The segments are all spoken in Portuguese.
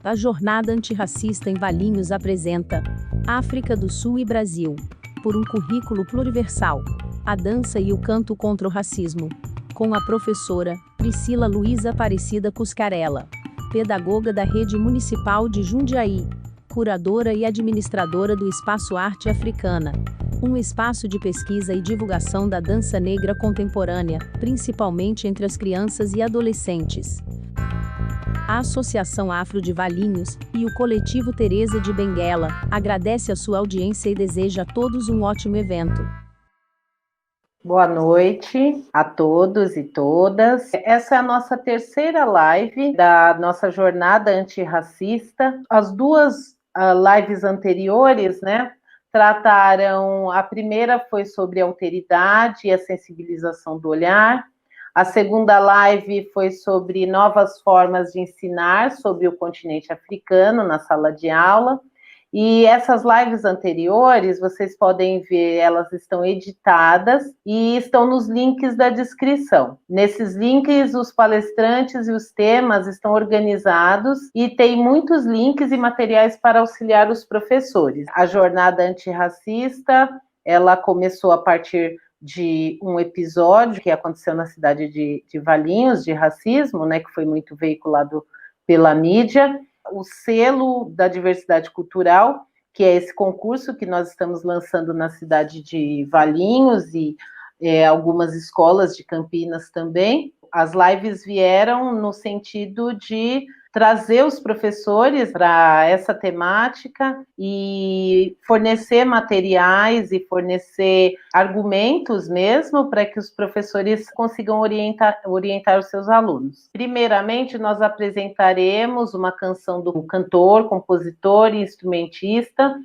A Jornada Antirracista em Valinhos apresenta África do Sul e Brasil, por um currículo pluriversal, a dança e o canto contra o racismo, com a professora Priscila Luiza Aparecida Cuscarella, pedagoga da Rede Municipal de Jundiaí, curadora e administradora do Espaço Arte Africana, um espaço de pesquisa e divulgação da dança negra contemporânea, principalmente entre as crianças e adolescentes. A Associação Afro de Valinhos e o Coletivo Teresa de Benguela agradece a sua audiência e deseja a todos um ótimo evento. Boa noite a todos e todas. Essa é a nossa terceira live da nossa jornada antirracista. As duas lives anteriores, trataram, a primeira foi sobre a alteridade e a sensibilização do olhar. A segunda live foi sobre novas formas de ensinar sobre o continente africano na sala de aula. E essas lives anteriores, vocês podem ver, elas estão editadas e estão nos links da descrição. Nesses links, os palestrantes e os temas estão organizados e tem muitos links e materiais para auxiliar os professores. A jornada antirracista, ela começou a partir de um episódio que aconteceu na cidade de Valinhos, de racismo, que foi muito veiculado pela mídia. O selo da diversidade cultural, que é esse concurso que nós estamos lançando na cidade de Valinhos e algumas escolas de Campinas também. As lives vieram no sentido de trazer os professores para essa temática e fornecer materiais e fornecer argumentos mesmo para que os professores consigam orientar os seus alunos. Primeiramente, nós apresentaremos uma canção do cantor, compositor e instrumentista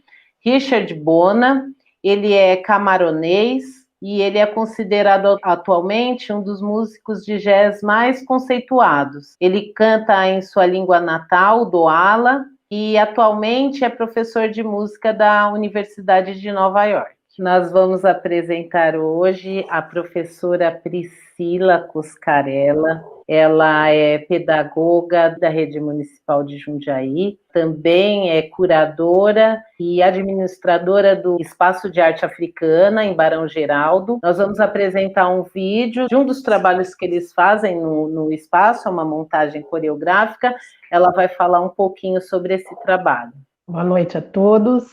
Richard Bona. Ele é camaronês e ele é considerado atualmente um dos músicos de jazz mais conceituados. Ele canta em sua língua natal, Douala, e atualmente é professor de música da Universidade de Nova York. Nós vamos apresentar hoje a professora Priscila Cuscarella. Ela é pedagoga da Rede Municipal de Jundiaí, também é curadora e administradora do Espaço de Arte Africana, em Barão Geraldo. Nós vamos apresentar um vídeo de um dos trabalhos que eles fazem no espaço, é uma montagem coreográfica. Ela vai falar um pouquinho sobre esse trabalho. Boa noite a todos.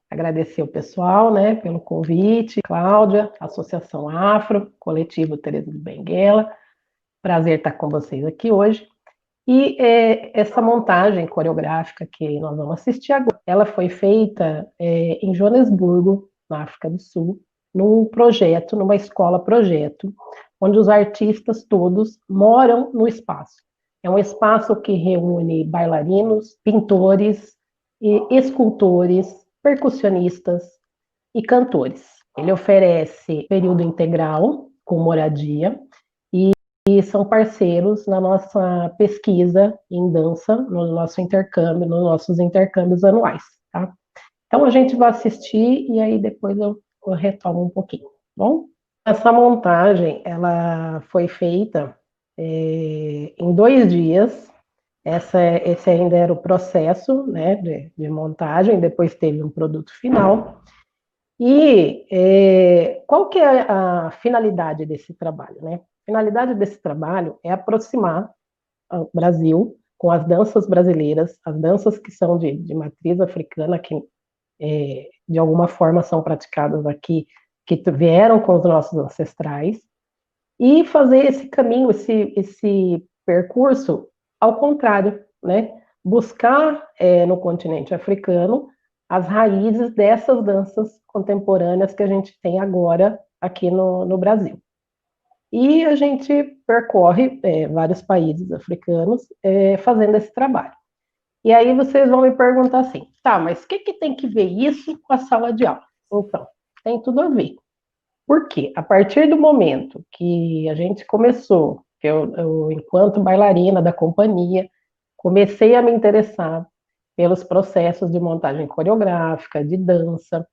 Agradecer o pessoal, pelo convite. Cláudia, Associação Afro, Coletivo Teresa de Benguela. Prazer estar com vocês aqui hoje. E essa montagem coreográfica que nós vamos assistir agora, ela foi feita em Joanesburgo, na África do Sul, num projeto, numa escola-projeto, onde os artistas todos moram no espaço. É um espaço que reúne bailarinos, pintores, escultores, percussionistas e cantores. Ele oferece período integral, com moradia, e são parceiros na nossa pesquisa em dança, no nosso intercâmbio, nos nossos intercâmbios anuais, tá? Então a gente vai assistir e aí depois eu retomo um pouquinho, bom? Essa montagem, ela foi feita em 2 dias. Esse ainda era o processo, de montagem, depois teve um produto final. E qual que é a finalidade desse trabalho, A finalidade desse trabalho é aproximar o Brasil com as danças brasileiras, as danças que são de matriz africana, que de alguma forma são praticadas aqui, que vieram com os nossos ancestrais, e fazer esse caminho, esse percurso ao contrário, buscar no continente africano as raízes dessas danças contemporâneas que a gente tem agora aqui no Brasil. E a gente percorre vários países africanos fazendo esse trabalho. E aí vocês vão me perguntar assim, tá, mas o que tem que ver isso com a sala de aula? Então, tem tudo a ver. Por quê? A partir do momento que a gente começou, que eu enquanto bailarina da companhia, comecei a me interessar pelos processos de montagem coreográfica, de dança.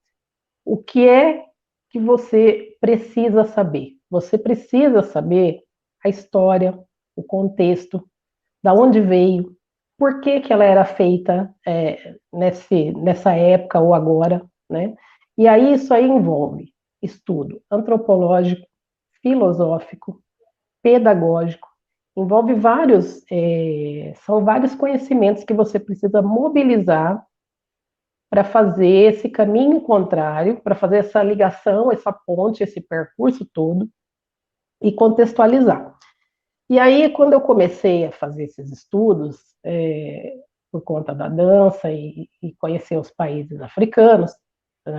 O que é que você precisa saber? Você precisa saber a história, o contexto, da onde veio, por que que ela era feita nessa época ou agora, né? E aí isso aí envolve estudo antropológico, filosófico, pedagógico, envolve são vários conhecimentos que você precisa mobilizar para fazer esse caminho contrário, para fazer essa ligação, essa ponte, esse percurso todo e contextualizar. E aí, quando eu comecei a fazer esses estudos, por conta da dança e conhecer os países africanos,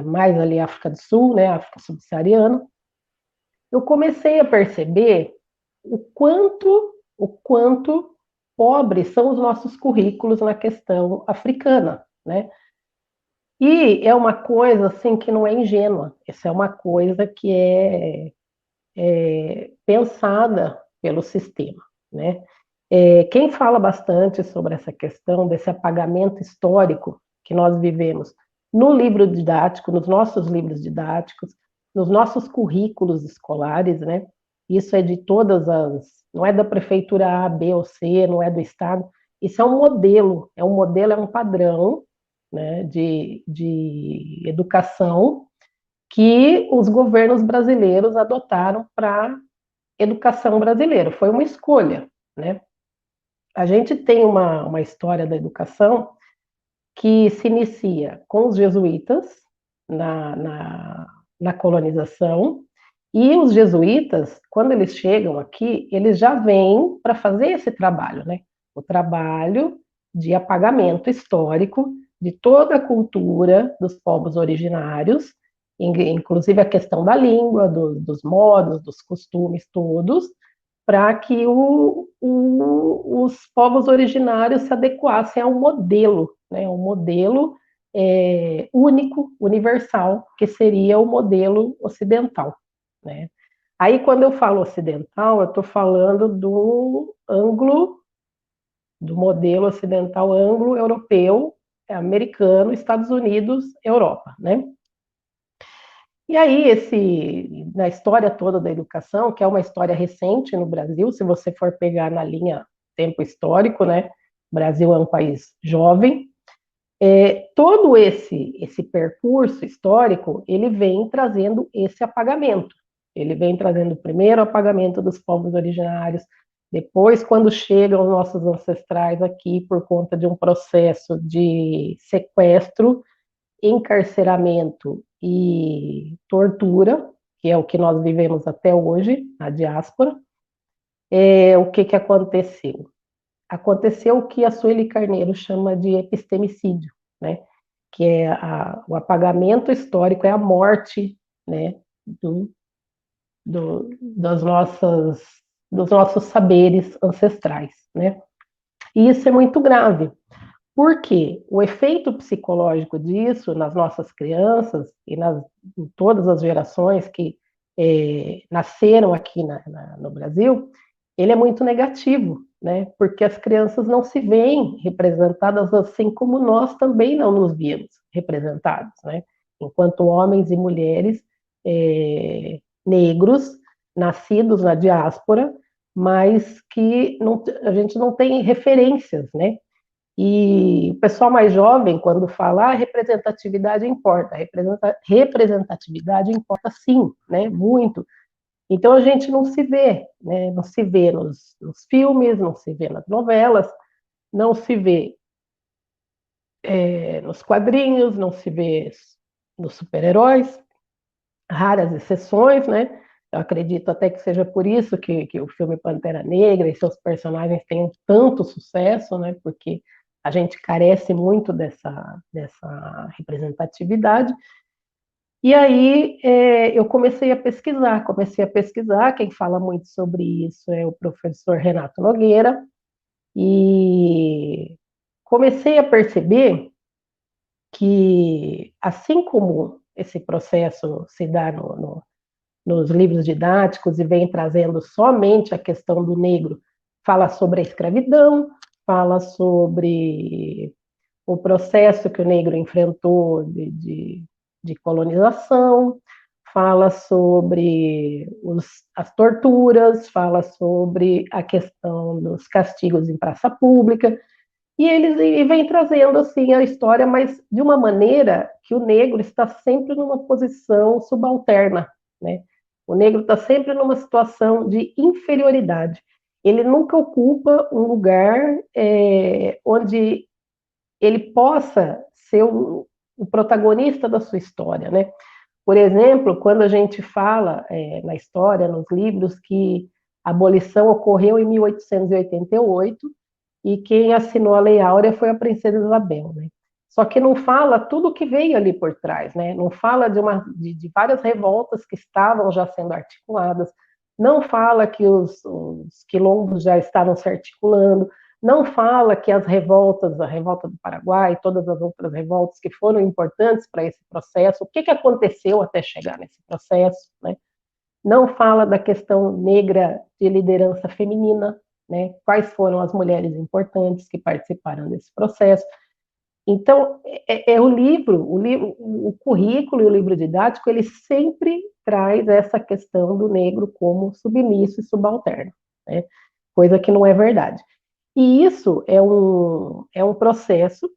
mais ali África do Sul, né, África subsaariana, eu comecei a perceber o quanto pobres são os nossos currículos na questão africana, né? E é uma coisa assim que não é ingênua, isso é uma coisa que é pensada pelo sistema, né? Quem fala bastante sobre essa questão desse apagamento histórico que nós vivemos no livro didático, nos nossos livros didáticos, nos nossos currículos escolares, né? Isso é de não é da prefeitura A, B ou C, não é do Estado, isso é um padrão, né, de educação que os governos brasileiros adotaram para a educação brasileira. Foi uma escolha, né? A gente tem uma história da educação que se inicia com os jesuítas na colonização, e os jesuítas, quando eles chegam aqui, eles já vêm para fazer esse trabalho, né? O trabalho de apagamento histórico de toda a cultura dos povos originários, inclusive a questão da língua, dos modos, dos costumes todos, para que os povos originários se adequassem ao modelo, né? Um modelo único, universal, que seria o modelo ocidental, né? Aí, quando eu falo ocidental, eu estou falando do modelo ocidental anglo-europeu, americano, Estados Unidos, Europa, né? E aí, na história toda da educação, que é uma história recente no Brasil, se você for pegar na linha tempo histórico, né? O Brasil é um país jovem. Todo esse percurso histórico, ele vem trazendo esse apagamento. Ele vem trazendo primeiro o apagamento dos povos originários, depois, quando chegam os nossos ancestrais aqui por conta de um processo de sequestro, encarceramento e tortura, que é o que nós vivemos até hoje, na diáspora, o que aconteceu? Aconteceu o que a Sueli Carneiro chama de epistemicídio, né? Que é o apagamento histórico, é a morte, né, das dos nossos saberes ancestrais, né? E isso é muito grave, porque o efeito psicológico disso nas nossas crianças e em todas as gerações que nasceram aqui no Brasil, ele é muito negativo, né? Porque as crianças não se veem representadas assim como nós também não nos víamos representados, né? Enquanto homens e mulheres negros, nascidos na diáspora, mas que a gente não tem referências, né? E o pessoal mais jovem, quando fala representatividade importa, representatividade importa sim, né? Muito. Então a gente não se vê, né? Não se vê nos filmes, não se vê nas novelas, não se vê nos quadrinhos, não se vê nos super-heróis, raras exceções, né? Eu acredito até que seja por isso que o filme Pantera Negra e seus personagens tenham tanto sucesso, né? Porque a gente carece muito dessa representatividade. E aí eu comecei a pesquisar, quem fala muito sobre isso é o professor Renato Nogueira, e comecei a perceber que, assim como esse processo se dá nos livros didáticos e vem trazendo somente a questão do negro, fala sobre a escravidão, fala sobre o processo que o negro enfrentou de colonização, fala sobre as torturas, fala sobre a questão dos castigos em praça pública. e vem trazendo assim a história, mas de uma maneira que o negro está sempre numa posição subalterna, né? O negro está sempre numa situação de inferioridade. Ele nunca ocupa um lugar onde ele possa ser o protagonista da sua história, né? Por exemplo, quando a gente fala na história, nos livros, que a abolição ocorreu em 1888 e quem assinou a Lei Áurea foi a Princesa Isabel, né? Só que não fala tudo o que veio ali por trás, né? Não fala de várias revoltas que estavam já sendo articuladas, não fala que os quilombos já estavam se articulando, não fala que as revoltas, a revolta do Paraguai, todas as outras revoltas que foram importantes para esse processo, o que aconteceu até chegar nesse processo, né? Não fala da questão negra de liderança feminina, né? Quais foram as mulheres importantes que participaram desse processo. Então, o currículo e o livro didático, ele sempre traz essa questão do negro como submisso e subalterno, né? Coisa que não é verdade. E isso é um processo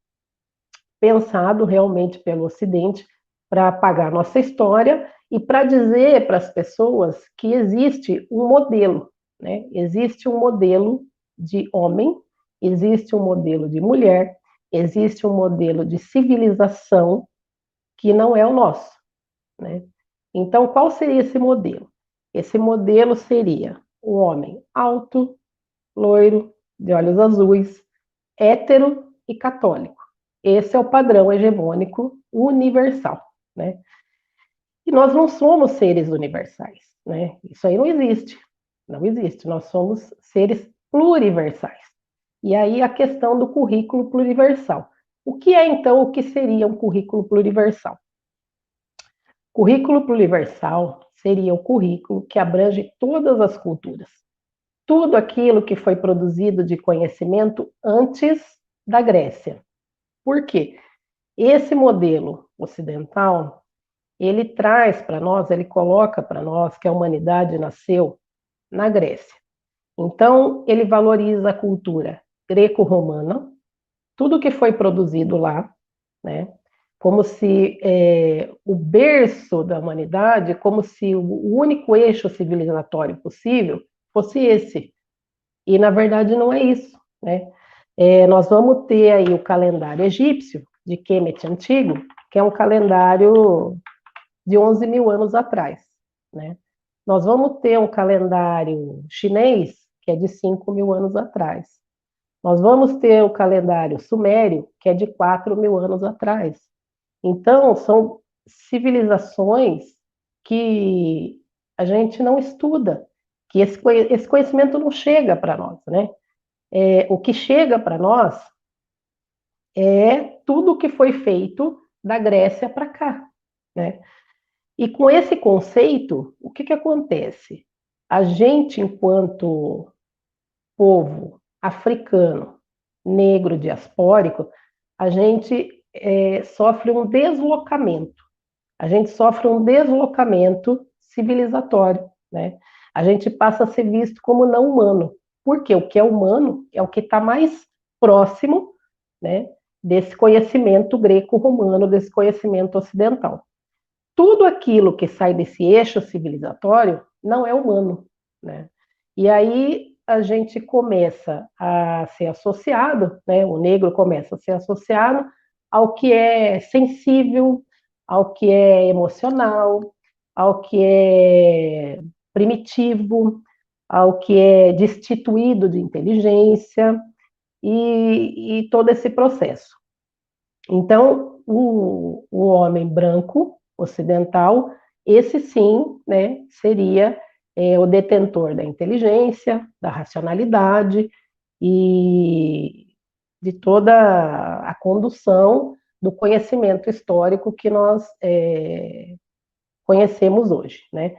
pensado realmente pelo Ocidente para apagar nossa história e para dizer para as pessoas que existe um modelo, né? Existe um modelo de homem, existe um modelo de mulher, existe um modelo de civilização que não é o nosso, né? Então, qual seria esse modelo? Esse modelo seria um homem alto, loiro, de olhos azuis, hétero e católico. Esse é o padrão hegemônico universal, né? E nós não somos seres universais, né? Isso aí não existe. Não existe. Nós somos seres pluriversais. E aí a questão do currículo pluriversal. O que é, então, o que seria um currículo pluriversal? Currículo pluriversal seria o currículo que abrange todas as culturas. Tudo aquilo que foi produzido de conhecimento antes da Grécia. Por quê? Esse modelo ocidental, ele traz para nós, ele coloca para nós que a humanidade nasceu na Grécia. Então, ele valoriza a cultura greco-romana, tudo que foi produzido lá, né? Como se o berço da humanidade, como se o único eixo civilizatório possível fosse esse. E, na verdade, não é isso, né? Nós vamos ter aí o calendário egípcio, de Kemet Antigo, que é um calendário de 11 mil anos atrás, né? Nós vamos ter um calendário chinês, que é de 5 mil anos atrás. Nós vamos ter o calendário sumério, que é de 4 mil anos atrás. Então, são civilizações que a gente não estuda, que esse conhecimento não chega para nós, né? O que chega para nós é tudo que foi feito da Grécia para cá, né? E com esse conceito, o que acontece? A gente, enquanto povo africano, negro, diaspórico, a gente sofre um deslocamento. A gente sofre um deslocamento civilizatório, né? A gente passa a ser visto como não humano. Porque o que é humano é o que está mais próximo, né, desse conhecimento greco-romano, desse conhecimento ocidental. Tudo aquilo que sai desse eixo civilizatório não é humano, né? E aí a gente começa a ser associado, né? O negro começa a ser associado ao que é sensível, ao que é emocional, ao que é primitivo, ao que é destituído de inteligência e todo esse processo. Então, o homem branco, ocidental, esse sim, né, seria o detentor da inteligência, da racionalidade e de toda a condução do conhecimento histórico que nós conhecemos hoje, né?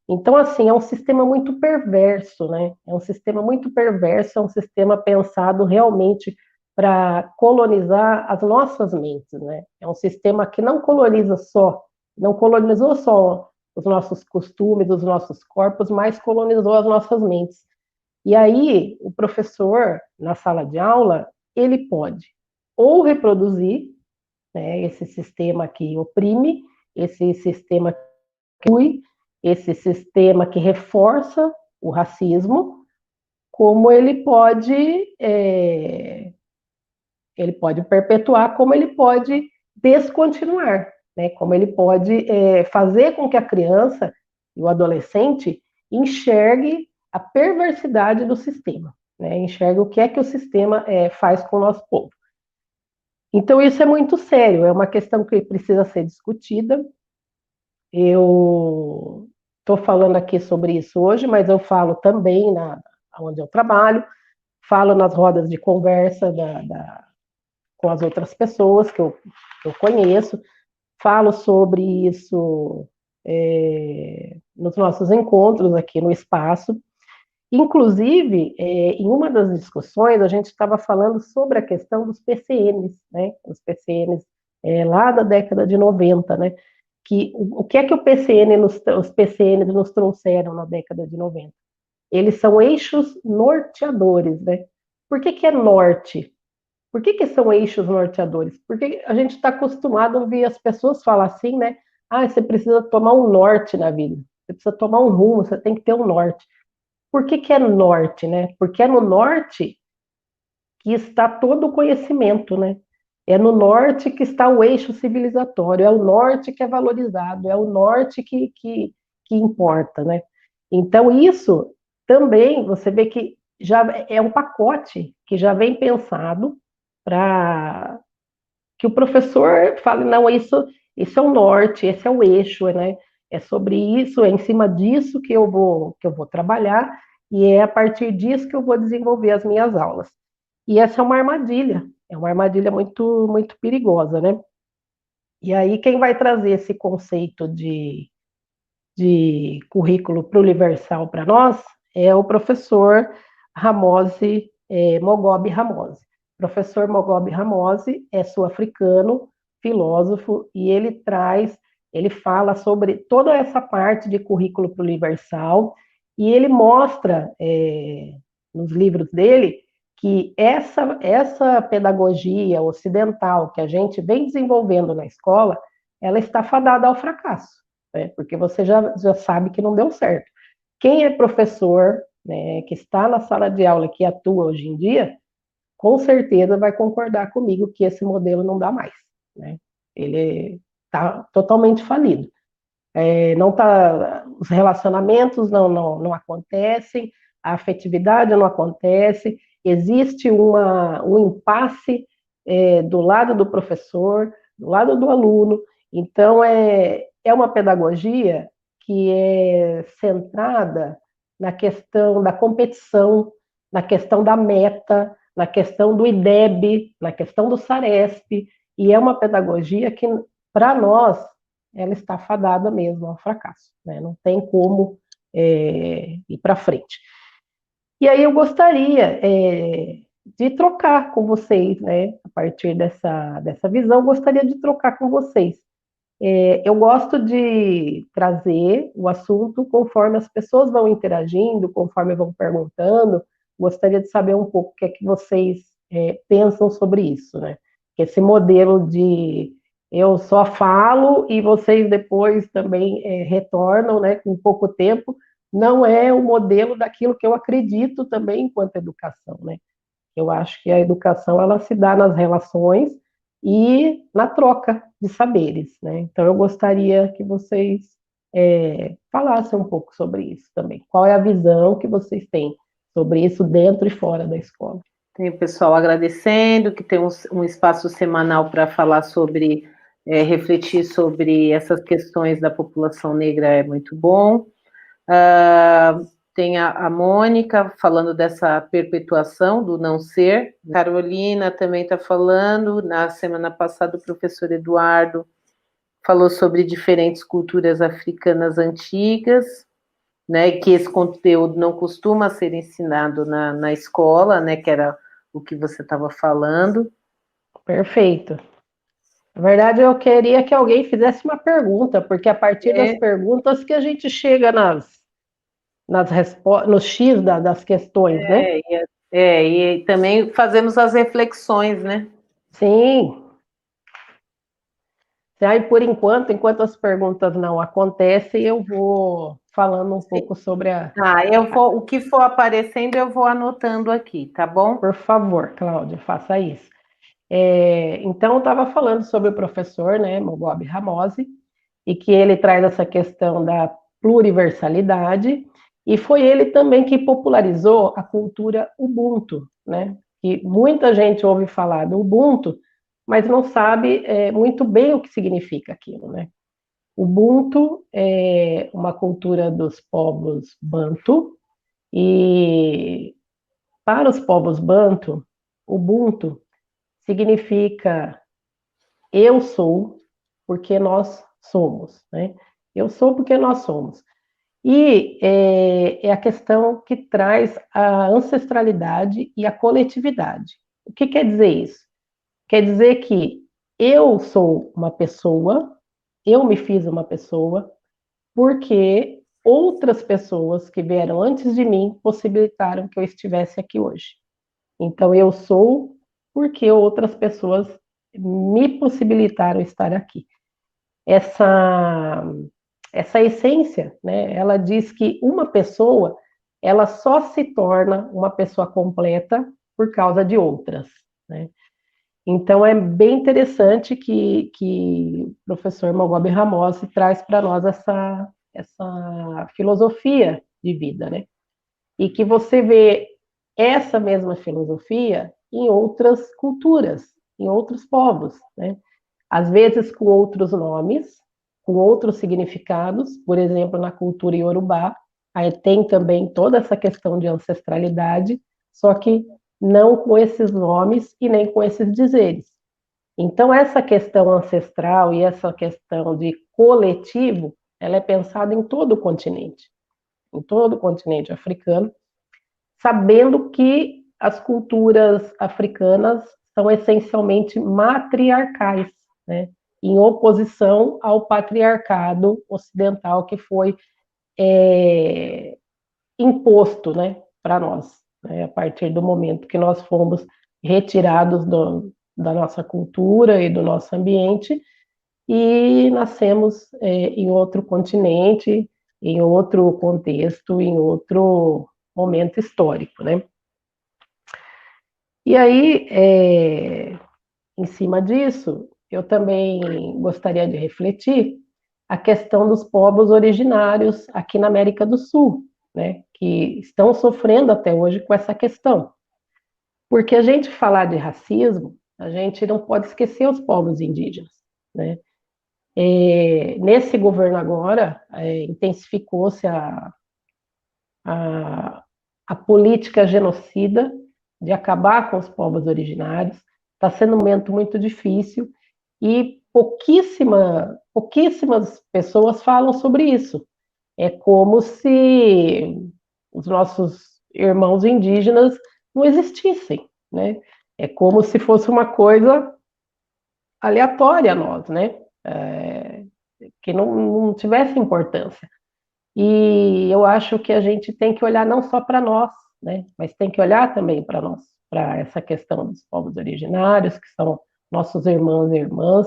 Então, assim, é um sistema muito perverso, né? É um sistema muito perverso, é um sistema pensado realmente para colonizar as nossas mentes, né? É um sistema que não colonizou só os nossos costumes, os nossos corpos, mas colonizou as nossas mentes. E aí, o professor, na sala de aula, ele pode ou reproduzir, né, esse sistema que oprime, esse sistema que exclui, esse sistema que reforça o racismo, como ele pode perpetuar, como ele pode descontinuar, né? Como ele pode fazer com que a criança e o adolescente enxergue a perversidade do sistema, né? Enxergue o que é que o sistema faz com o nosso povo. Então, isso é muito sério, é uma questão que precisa ser discutida. Eu estou falando aqui sobre isso hoje, mas eu falo também onde eu trabalho, falo nas rodas de conversa com as outras pessoas que eu conheço, falo sobre isso nos nossos encontros aqui no espaço. Inclusive, em uma das discussões, a gente estava falando sobre a questão dos PCNs, né? Os PCNs lá da década de 90, né? O que é que os PCNs nos trouxeram na década de 90? Eles são eixos norteadores, né? Por que é norte? Por que são eixos norteadores? Porque a gente está acostumado a ouvir as pessoas falar assim, né? Ah, você precisa tomar um norte na vida. Você precisa tomar um rumo, você tem que ter um norte. Por que é norte, né? Porque é no norte que está todo o conhecimento, né? É no norte que está o eixo civilizatório, é o norte que é valorizado, é o norte que importa, né? Então, isso também, você vê que já é um pacote que já vem pensado para que o professor fale, não, isso é o norte, esse é o eixo, né? É sobre isso, é em cima disso que eu vou trabalhar, e é a partir disso que eu vou desenvolver as minhas aulas. E essa é uma armadilha muito, muito perigosa, né? E aí, quem vai trazer esse conceito de currículo para universal para nós é o professor Ramose, Mogobe Ramose. O professor Mogobe Ramose é sul-africano, filósofo, e ele fala sobre toda essa parte de currículo para universal, e ele mostra nos livros dele que essa pedagogia ocidental que a gente vem desenvolvendo na escola, ela está fadada ao fracasso, né? Porque você já sabe que não deu certo. Quem é professor, né, que está na sala de aula, que atua hoje em dia, com certeza vai concordar comigo que esse modelo não dá mais, né? Ele está totalmente falido. Os relacionamentos não acontecem, a afetividade não acontece, existe um impasse do lado do professor, do lado do aluno. Então, é uma pedagogia que é centrada na questão da competição, na questão da meta, na questão do IDEB, na questão do SARESP, e é uma pedagogia que, para nós, ela está fadada mesmo ao fracasso, né? Não tem como ir para frente. E aí eu gostaria de trocar com vocês, né? A partir dessa visão, eu gostaria de trocar com vocês. Eu gosto de trazer o assunto conforme as pessoas vão interagindo, conforme vão perguntando. Gostaria de saber um pouco o que é que vocês pensam sobre isso, né? Esse modelo de eu só falo e vocês depois também retornam, né, com pouco tempo, não é o modelo daquilo que eu acredito também enquanto educação, né? Eu acho que a educação, ela se dá nas relações e na troca de saberes, né? Então, eu gostaria que vocês falassem um pouco sobre isso também. Qual é a visão que vocês têm sobre isso dentro e fora da escola? Tem o pessoal agradecendo, que tem um espaço semanal para falar sobre, refletir sobre essas questões da população negra, é muito bom. Tem a Mônica falando dessa perpetuação do não ser. Carolina também está falando. Na semana passada, o professor Eduardo falou sobre diferentes culturas africanas antigas, né, que esse conteúdo não costuma ser ensinado na escola, né, que era o que você estava falando. Perfeito. Na verdade, eu queria que alguém fizesse uma pergunta, porque a partir das perguntas que a gente chega no X das questões, né? E também fazemos as reflexões, né? Sim. Aí, por enquanto as perguntas não acontecem, eu vou falando um pouco sobre o que for aparecendo, eu vou anotando aqui, tá bom? Por favor, Cláudia, faça isso. Então, eu estava falando sobre o professor, né, Mogobe Ramose, e que ele traz essa questão da pluriversalidade, e foi ele também que popularizou a cultura Ubuntu, né? E muita gente ouve falar do Ubuntu, mas não sabe muito bem o que significa aquilo, né? Ubuntu é uma cultura dos povos Bantu, e para os povos Bantu, Ubuntu significa eu sou porque nós somos, né? Eu sou porque nós somos. E é a questão que traz a ancestralidade e a coletividade. O que quer dizer isso? Quer dizer que eu sou uma pessoa, eu me fiz uma pessoa, porque outras pessoas que vieram antes de mim possibilitaram que eu estivesse aqui hoje. Então, eu sou porque outras pessoas me possibilitaram estar aqui. Essa essência, né, ela diz que uma pessoa, ela só se torna uma pessoa completa por causa de outras, né? Então, é bem interessante que o professor Mogobe Ramose traz para nós essa filosofia de vida, né? E que você vê essa mesma filosofia em outras culturas, em outros povos, né? Às vezes com outros nomes, com outros significados, por exemplo, na cultura iorubá, aí tem também toda essa questão de ancestralidade, só que não com esses nomes e nem com esses dizeres. Então, essa questão ancestral e essa questão de coletivo, ela é pensada em todo o continente africano, sabendo que as culturas africanas são essencialmente matriarcais, né? Em oposição ao patriarcado ocidental que foi imposto, né, para nós, né, a partir do momento que nós fomos retirados da nossa cultura e do nosso ambiente e nascemos em outro continente, em outro contexto, em outro momento histórico, né? E aí, em cima disso, eu também gostaria de refletir a questão dos povos originários aqui na América do Sul, né, que estão sofrendo até hoje com essa questão. Porque a gente falar de racismo, a gente não pode esquecer os povos indígenas, né? Nesse governo agora, intensificou-se a, a política genocida de acabar com os povos originários. Está sendo um momento muito difícil e pouquíssimas pessoas falam sobre isso. É como se os nossos irmãos indígenas não existissem, né? É como se fosse uma coisa aleatória a nós, né? Que não tivesse importância. E eu acho que a gente tem que olhar não só para nós, né? Mas tem que olhar também para nós, para essa questão dos povos originários, que são nossos irmãos e irmãs,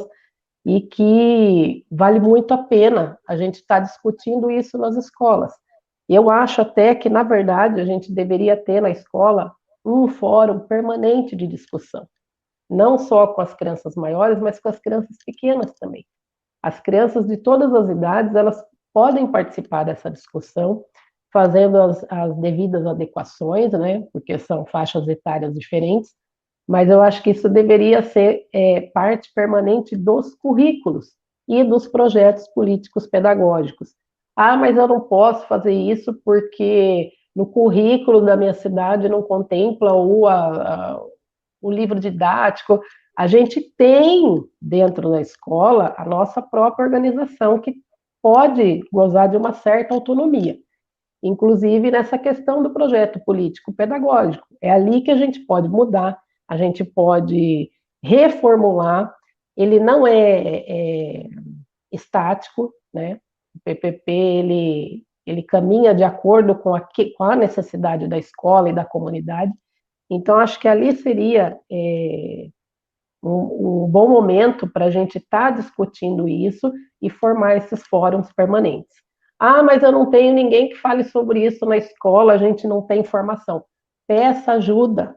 e que vale muito a pena a gente estar discutindo isso nas escolas. Eu acho até que, na verdade, a gente deveria ter na escola um fórum permanente de discussão, não só com as crianças maiores, mas com as crianças pequenas também. As crianças de todas as idades, elas podem participar dessa discussão, fazendo as devidas adequações, né, porque são faixas etárias diferentes, mas eu acho que isso deveria ser parte permanente dos currículos e dos projetos políticos pedagógicos. Ah, mas eu não posso fazer isso porque no currículo da minha cidade não contempla o livro didático. A gente tem dentro da escola a nossa própria organização que pode gozar de uma certa autonomia, inclusive nessa questão do projeto político pedagógico. É ali que a gente pode mudar, a gente pode reformular. Ele não é estático, né? O PPP ele caminha de acordo com a necessidade da escola e da comunidade. Então, acho que ali seria um bom momento para a gente estar discutindo isso e formar esses fóruns permanentes. Ah, mas eu não tenho ninguém que fale sobre isso na escola, a gente não tem informação. Peça ajuda,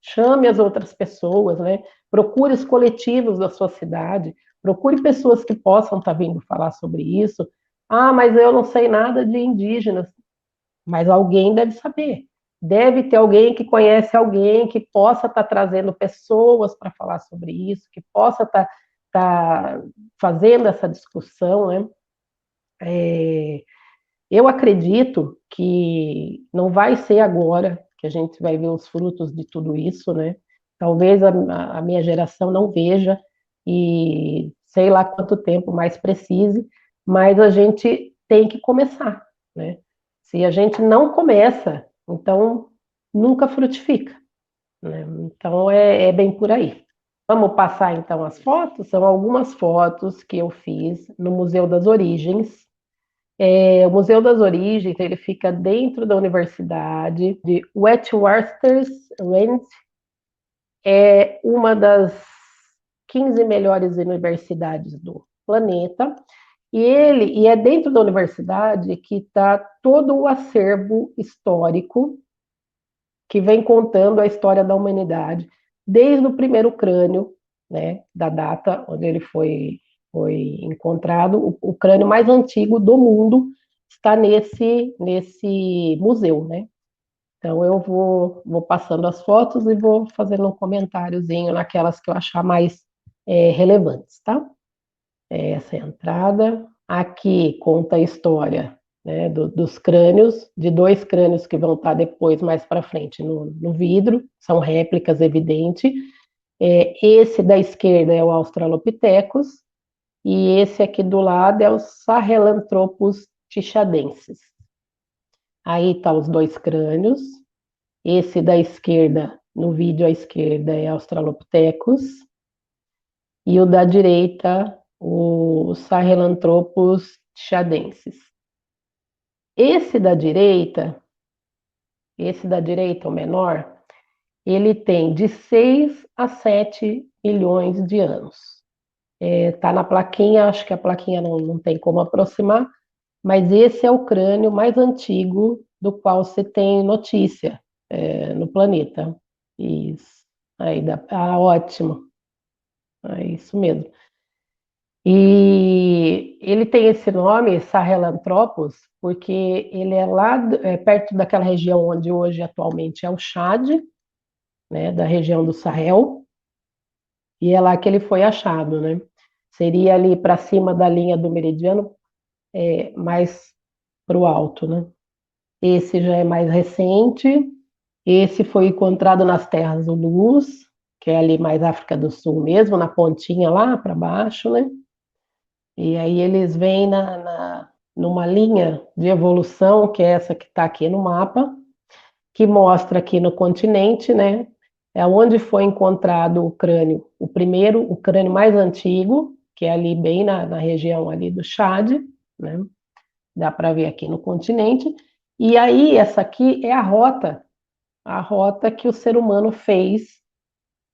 chame as outras pessoas, né? Procure os coletivos da sua cidade, procure pessoas que possam estar vindo falar sobre isso. Ah, mas eu não sei nada de indígenas, mas alguém deve saber. Deve ter alguém que conhece alguém que possa estar trazendo pessoas para falar sobre isso, que possa estar fazendo essa discussão, né? Eu acredito que não vai ser agora que a gente vai ver os frutos de tudo isso, né? Talvez a minha geração não veja e sei lá quanto tempo mais precise, mas a gente tem que começar, né? Se a gente não começa, então nunca frutifica, né? Então é bem por aí. Vamos passar então as fotos? São algumas fotos que eu fiz no Museu das Origens. O Museu das Origens, ele fica dentro da Universidade de Witwatersrand, é uma das 15 melhores universidades do planeta, e é dentro da universidade que está todo o acervo histórico que vem contando a história da humanidade, desde o primeiro crânio, né, da data onde ele foi encontrado, o crânio mais antigo do mundo está nesse museu, né? Então eu vou passando as fotos e vou fazendo um comentáriozinho naquelas que eu achar mais relevantes, tá? Essa é a entrada. Aqui conta a história, né, dos crânios, de 2 crânios que vão estar depois, mais para frente, no vidro, são réplicas, evidente. Esse da esquerda é o Australopithecus, e esse aqui do lado é o Sahelanthropus tichadensis. Aí tá os 2 crânios. Esse da esquerda, no vídeo à esquerda, é Australopithecus. E o da direita, o Sahelanthropus tichadensis. Esse da direita, o menor, ele tem de 6 a 7 milhões de anos. Tá na plaquinha, acho que a plaquinha não tem como aproximar, mas esse é o crânio mais antigo do qual se tem notícia no planeta. Isso. Aí dá, ótimo. É isso mesmo. E ele tem esse nome, Sahelanthropus, porque ele é lá perto daquela região onde hoje atualmente é o Chad, né, da região do Sahel, e é lá que ele foi achado, né? Seria ali para cima da linha do meridiano, mais para o alto, né? Esse já é mais recente. Esse foi encontrado nas Terras do Luz, que é ali mais África do Sul mesmo, na pontinha lá para baixo, né? E aí eles vêm numa linha de evolução, que é essa que está aqui no mapa, que mostra aqui no continente, né? É onde foi encontrado o crânio, o crânio mais antigo, que é ali bem na região ali do Chad, né? Dá para ver aqui no continente. E aí essa aqui é a rota que o ser humano fez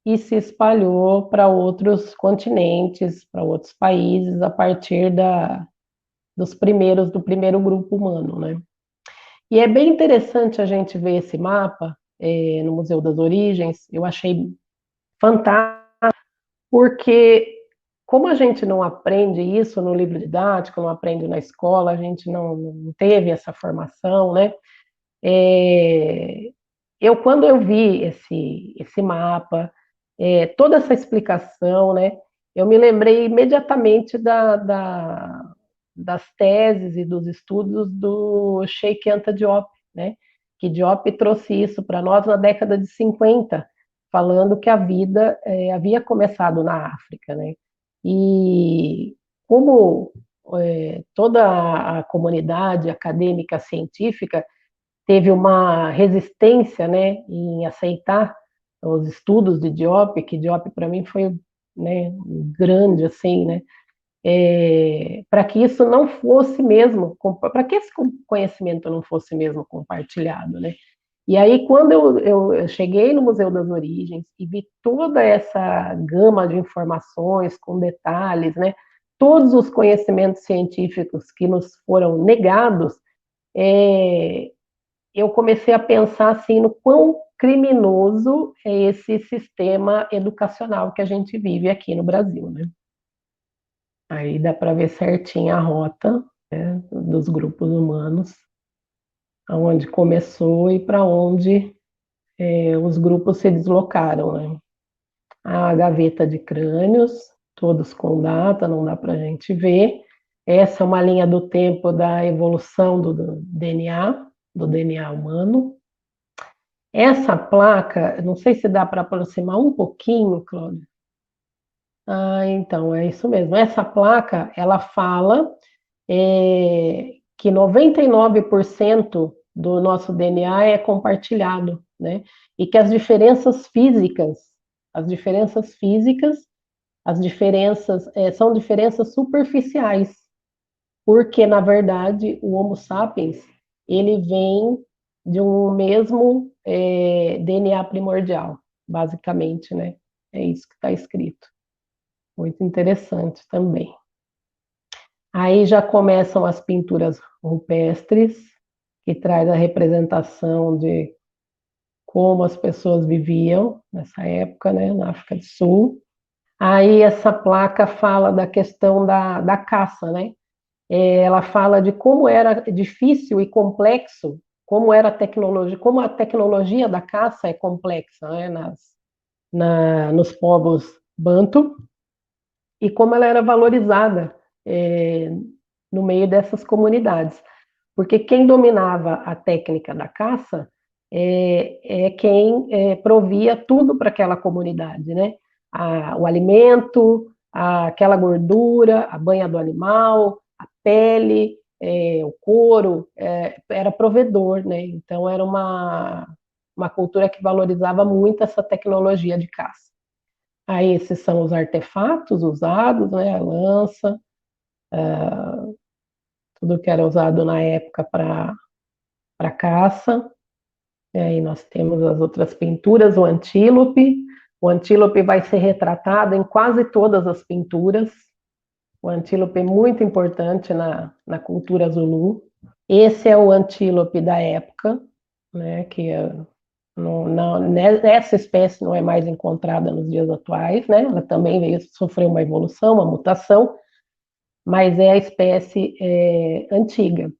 e se espalhou para outros continentes, para outros países, a partir do primeiro grupo humano, né? E é bem interessante a gente ver esse mapa no Museu das Origens, eu achei fantástico, porque como a gente não aprende isso no livro didático, não aprende na escola, a gente não teve essa formação, né? Quando eu vi esse mapa, toda essa explicação, né, eu me lembrei imediatamente das teses e dos estudos do Cheikh Anta Diop, né, que Diop trouxe isso para nós na década de 50, falando que a vida havia começado na África, né, e como toda a comunidade acadêmica científica teve uma resistência, né, em aceitar os estudos de Diop, que Diop para mim foi, né, grande assim, né, para que isso não fosse mesmo, para que esse conhecimento não fosse mesmo compartilhado, né? E aí, quando eu cheguei no Museu das Origens e vi toda essa gama de informações com detalhes, né? Todos os conhecimentos científicos que nos foram negados, é, eu comecei a pensar assim no quão criminoso é esse sistema educacional que a gente vive aqui no Brasil, né? Aí dá para ver certinho a rota, né, dos grupos humanos, aonde começou e para onde os grupos se deslocaram, né? A gaveta de crânios, todos com data, não dá para a gente ver. Essa é uma linha do tempo da evolução do DNA humano. Essa placa, não sei se dá para aproximar um pouquinho, Cláudia. Ah, então, é isso mesmo. Essa placa, ela fala que 99% do nosso DNA é compartilhado, né? E que as diferenças físicas, as diferenças físicas, as diferenças são diferenças superficiais, porque na verdade o Homo sapiens ele vem de um mesmo DNA primordial, basicamente, né? É isso que está escrito. Muito interessante também. Aí já começam as pinturas rupestres, que traz a representação de como as pessoas viviam nessa época, né, na África do Sul. Aí essa placa fala da questão da caça, né? Ela fala de como era difícil e complexo, como era a tecnologia, como a tecnologia da caça é complexa, né, nos povos Bantu, e como ela era valorizada no meio dessas comunidades. Porque quem dominava a técnica da caça é quem provia tudo para aquela comunidade, né? O alimento, aquela gordura, a banha do animal, a pele, o couro, era provedor, né? Então era uma cultura que valorizava muito essa tecnologia de caça. Aí esses são os artefatos usados, né? A lança, tudo que era usado na época para caça. E aí nós temos as outras pinturas, o antílope. O antílope vai ser retratado em quase todas as pinturas. O antílope é muito importante na cultura Zulu. Esse é o antílope da época, né, que essa espécie não é mais encontrada nos dias atuais, né? Ela também sofreu uma evolução, uma mutação, mas é a espécie antiga.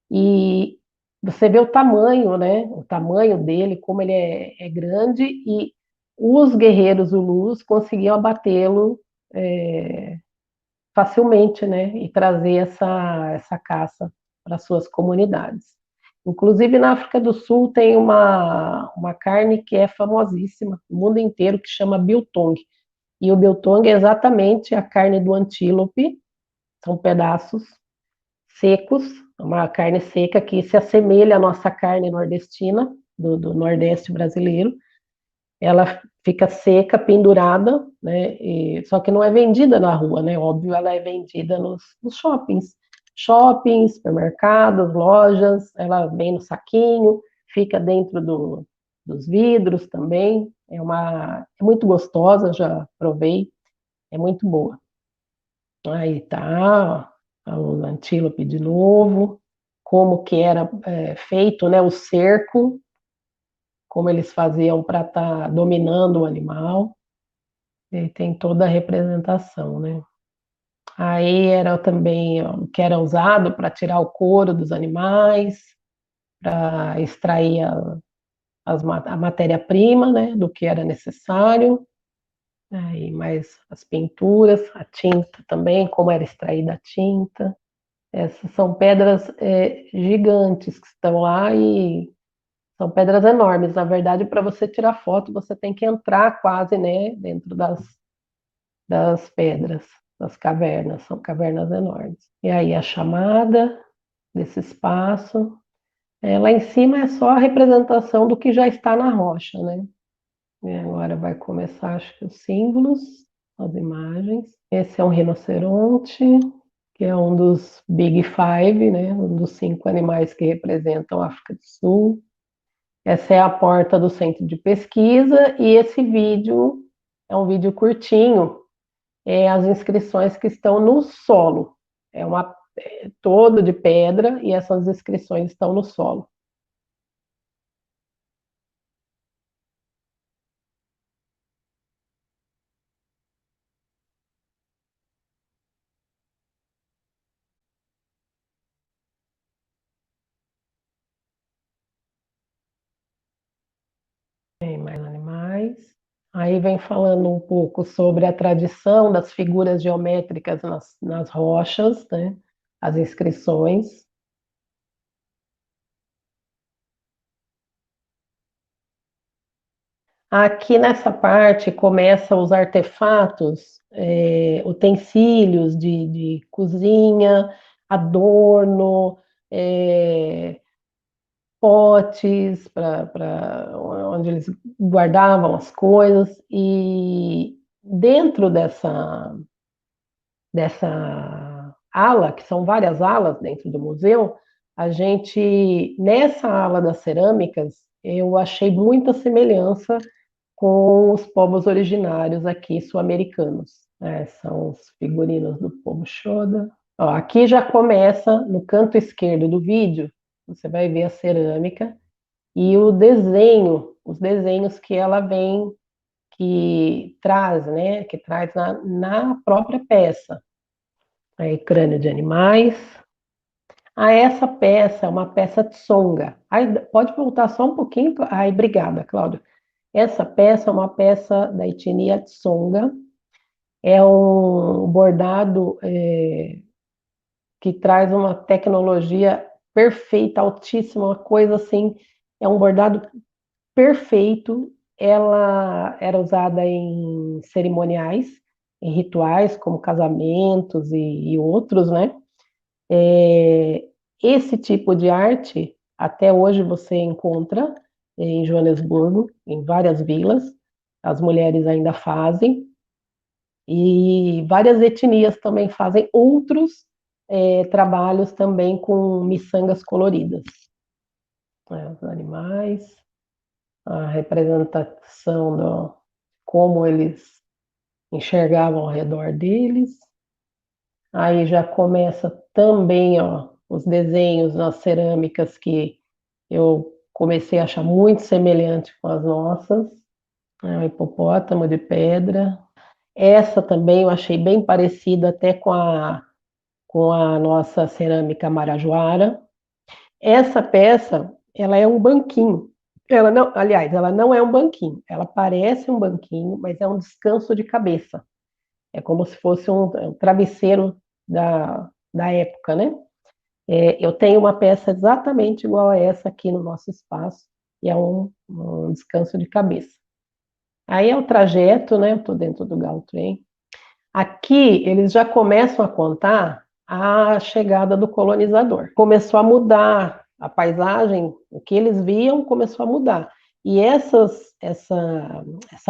E você vê o tamanho, né? O tamanho dele, como ele é grande, e os guerreiros Zulus conseguiam abatê-lo facilmente, né? E trazer essa caça para suas comunidades. Inclusive na África do Sul tem uma carne que é famosíssima no mundo inteiro, que chama biltong. E o biltong é exatamente a carne do antílope, são pedaços secos, uma carne seca que se assemelha à nossa carne nordestina, do Nordeste brasileiro. Ela fica seca, pendurada, né? Só que não é vendida na rua, né? Óbvio, ela é vendida nos shoppings, supermercados, lojas. Ela vem no saquinho, fica dentro dos vidros também. É muito gostosa, já provei, é muito boa. Aí tá, o antílope de novo, como que era feito, né, o cerco, como eles faziam para estar dominando o animal, e tem toda a representação, né. Aí era também o que era usado para tirar o couro dos animais, para extrair a matéria-prima, né, do que era necessário. Aí mais as pinturas, a tinta também, como era extraída a tinta. Essas são pedras gigantes que estão lá e são pedras enormes. Na verdade, para você tirar foto, você tem que entrar quase, né, dentro das pedras, das cavernas. São cavernas enormes. E aí a chamada desse espaço. Lá em cima é só a representação do que já está na rocha, né? E agora vai começar, acho que os símbolos. as imagens. Esse é um rinoceronte, que é um dos Big Five, né? Um dos 5 animais que representam a África do Sul. Essa é a porta do centro de pesquisa, e esse vídeo é um vídeo curtinho, as inscrições que estão no solo. Todo de pedra, e essas inscrições estão no solo. Tem mais animais. Aí vem falando um pouco sobre a tradição das figuras geométricas nas rochas, né? As inscrições. Aqui nessa parte começa os artefatos, utensílios de cozinha, adorno, potes para onde eles guardavam as coisas, e dentro dessa ala, que são várias alas dentro do museu, nessa ala das cerâmicas, eu achei muita semelhança com os povos originários aqui sul-americanos, né? São os figurinos do povo Xhosa. Ó, aqui já começa, no canto esquerdo do vídeo, você vai ver a cerâmica e os desenhos que ela vem, que traz, né? Que traz na própria peça. Aí, crânio de animais. Essa peça é uma peça tsonga. Aí, pode voltar só um pouquinho? Aí, obrigada, Cláudia. Essa peça é uma peça da etnia Tsonga, é um bordado que traz uma tecnologia perfeita, altíssima, uma coisa assim, é um bordado perfeito. Ela era usada em cerimoniais, em rituais, como casamentos e outros, né? Esse tipo de arte, até hoje você encontra em Joanesburgo, em várias vilas, as mulheres ainda fazem, e várias etnias também fazem outros trabalhos também com miçangas coloridas. Os animais, a representação de como eles enxergavam ao redor deles. Aí já começa também, ó, os desenhos nas cerâmicas que eu comecei a achar muito semelhante com as nossas. O hipopótamo de pedra. Essa também eu achei bem parecida até com a nossa cerâmica marajoara. Essa peça, ela é um banquinho. Aliás, ela não é um banquinho. Ela parece um banquinho, mas é um descanso de cabeça. É como se fosse um travesseiro da época, né? Eu tenho uma peça exatamente igual a essa aqui no nosso espaço, e é um descanso de cabeça. Aí é o trajeto, né? Eu estou dentro do Gautrem. Aqui eles já começam a contar a chegada do colonizador. Começou a mudar a paisagem, o que eles viam começou a mudar. E essa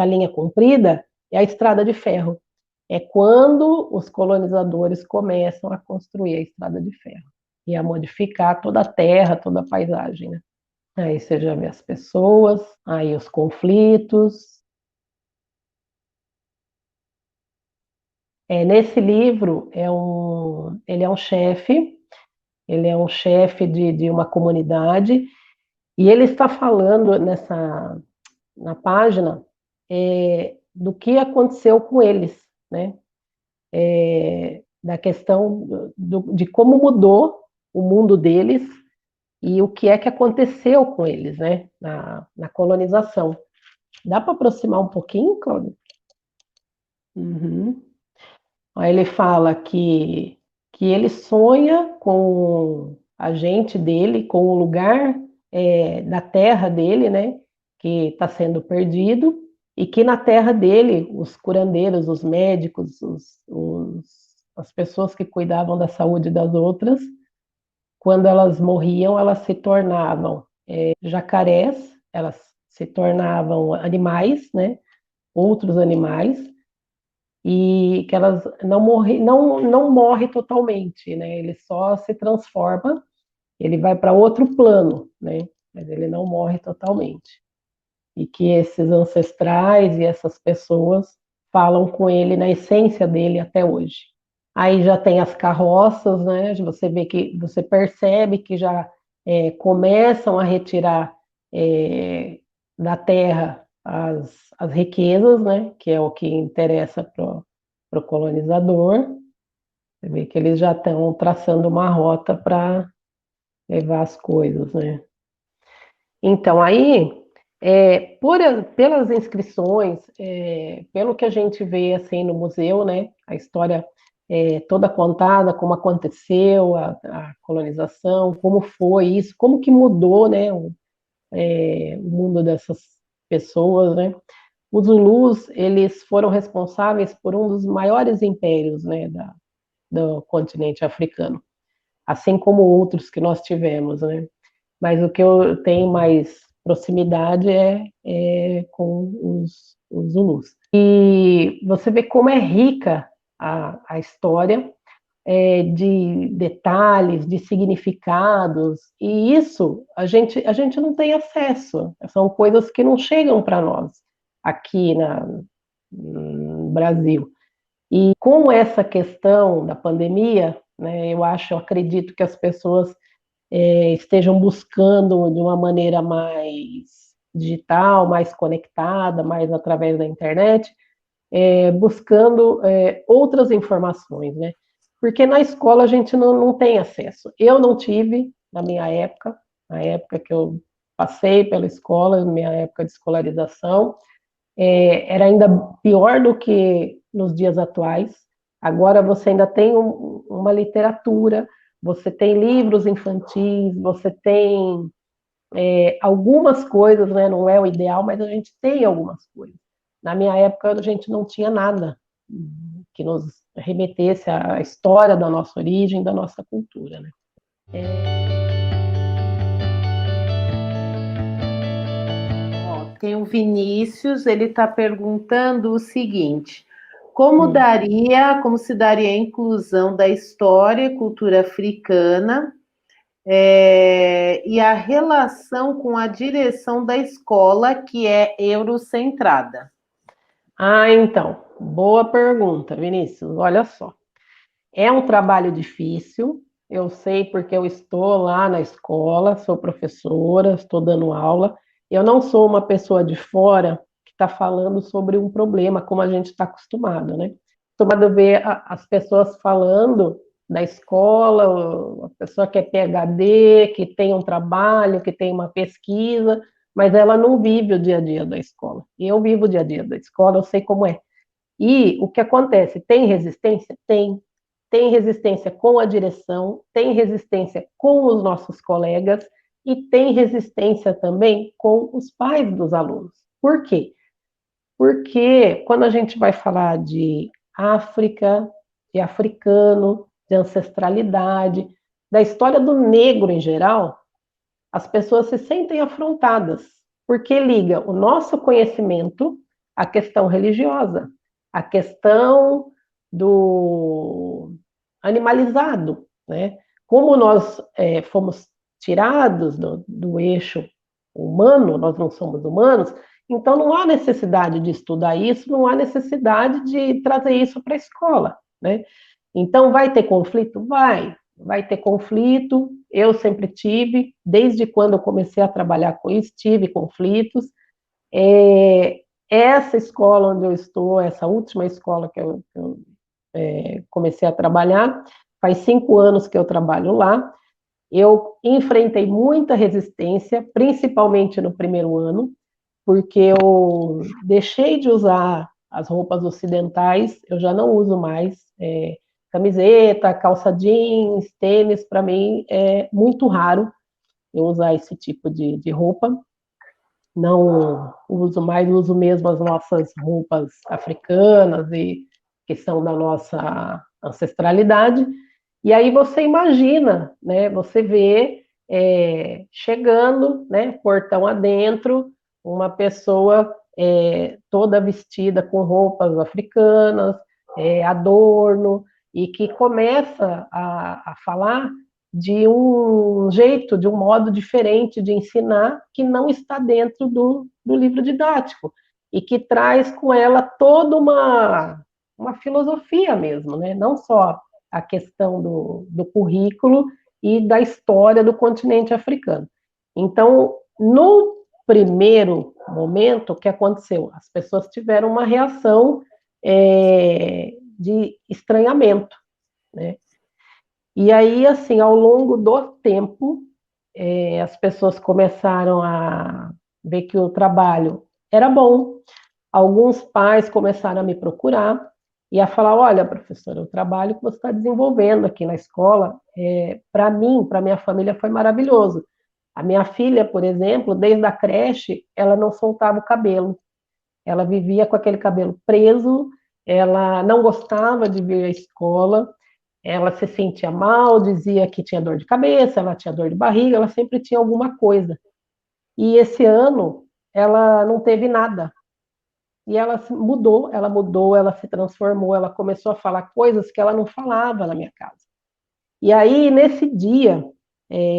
linha comprida é a estrada de ferro. É quando os colonizadores começam a construir a estrada de ferro e a modificar toda a terra, toda a paisagem, né? Aí você já vê as pessoas, aí os conflitos. Nesse livro, ele é um chefe de uma comunidade, e ele está falando na página do que aconteceu com eles, né? Da questão de como mudou o mundo deles e o que é que aconteceu com eles, né? Na colonização. Dá para aproximar um pouquinho, Cláudia? Uhum. Aí ele fala que ele sonha com a gente dele, com o lugar da terra dele, né, que está sendo perdido, e que na terra dele, os curandeiros, os médicos, as pessoas que cuidavam da saúde das outras, quando elas morriam, elas se tornavam jacarés, elas se tornavam animais, né, outros animais, e que elas não morre totalmente, né? Ele só se transforma, ele vai para outro plano, né? Mas ele não morre totalmente. E que esses ancestrais e essas pessoas falam com ele na essência dele até hoje. Aí já tem as carroças, né? Você percebe que já começam a retirar da terra as riquezas, né? Que é o que interessa para o colonizador. Você vê que eles já estão traçando uma rota para levar as coisas, né? Então, aí, pelas inscrições, pelo que a gente vê assim no museu, né, a história toda contada, como aconteceu a colonização, como foi isso, como que mudou, né, o mundo dessas pessoas, né? Os Zulus, eles foram responsáveis por um dos maiores impérios, né, do continente africano, assim como outros que nós tivemos, né? Mas o que eu tenho mais proximidade é com os Zulus. E você vê como é rica a história de detalhes, de significados, e isso a gente não tem acesso, são coisas que não chegam para nós aqui no Brasil. E com essa questão da pandemia, né, eu acredito que as pessoas estejam buscando de uma maneira mais digital, mais conectada, mais através da internet, buscando outras informações, né? Porque na escola a gente não tem acesso. Eu não tive na minha época, na época que eu passei pela escola, na minha época de escolarização, era ainda pior do que nos dias atuais. Agora você ainda tem uma literatura, você tem livros infantis, você tem algumas coisas, né? Não é o ideal, mas a gente tem algumas coisas. Na minha época a gente não tinha nada que nos remetesse à história da nossa origem, da nossa cultura, né? Tem o Vinícius, ele está perguntando o seguinte: como se daria a inclusão da história e cultura africana e a relação com a direção da escola, que é eurocentrada? Então, boa pergunta, Vinícius. Olha só, é um trabalho difícil, eu sei porque eu estou lá na escola, sou professora, estou dando aula. Eu não sou uma pessoa de fora que está falando sobre um problema, como a gente está acostumado, né? Acostumado a ver as pessoas falando da escola, a pessoa que é PhD, que tem um trabalho, que tem uma pesquisa, mas ela não vive o dia a dia da escola. Eu vivo o dia a dia da escola, eu sei como é. E o que acontece? Tem resistência? Tem. Tem resistência com a direção, tem resistência com os nossos colegas e tem resistência também com os pais dos alunos. Por quê? Porque quando a gente vai falar de África, de africano, de ancestralidade, da história do negro em geral, as pessoas se sentem afrontadas, porque liga o nosso conhecimento à questão religiosa, à questão do animalizado, né? Como nós fomos tirados do eixo humano, nós não somos humanos, então não há necessidade de estudar isso, não há necessidade de trazer isso para a escola, né? Então vai ter conflito? Vai ter conflito, eu sempre tive, desde quando eu comecei a trabalhar com isso, tive conflitos. Essa escola onde eu estou, essa última escola que eu comecei a trabalhar, faz 5 anos que eu trabalho lá, eu enfrentei muita resistência, principalmente no primeiro ano, porque eu deixei de usar as roupas ocidentais, eu já não uso mais camiseta, calça jeans, tênis, para mim é muito raro eu usar esse tipo de roupa. Não uso mais, uso mesmo as nossas roupas africanas e que são da nossa ancestralidade. E aí você imagina, né? Você vê chegando, né? Portão adentro, uma pessoa toda vestida com roupas africanas, Adorno, e que começa a falar de um jeito, de um modo diferente de ensinar, que não está dentro do livro didático, e que traz com ela toda uma filosofia mesmo, né? Não só a questão do currículo e da história do continente africano. Então, no primeiro momento, o que aconteceu? As pessoas tiveram uma reação de estranhamento, né? E aí, assim, ao longo do tempo, as pessoas começaram a ver que o trabalho era bom. Alguns pais começaram a me procurar e a falar: olha, professora, o trabalho que você está desenvolvendo aqui na escola, para mim, para minha família, foi maravilhoso. A minha filha, por exemplo, desde a creche, ela não soltava o cabelo. Ela vivia com aquele cabelo preso, ela não gostava de vir à escola, ela se sentia mal, dizia que tinha dor de cabeça, ela tinha dor de barriga, ela sempre tinha alguma coisa. E esse ano, ela não teve nada. E ela mudou, ela se transformou, ela começou a falar coisas que ela não falava na minha casa. E aí, nesse dia,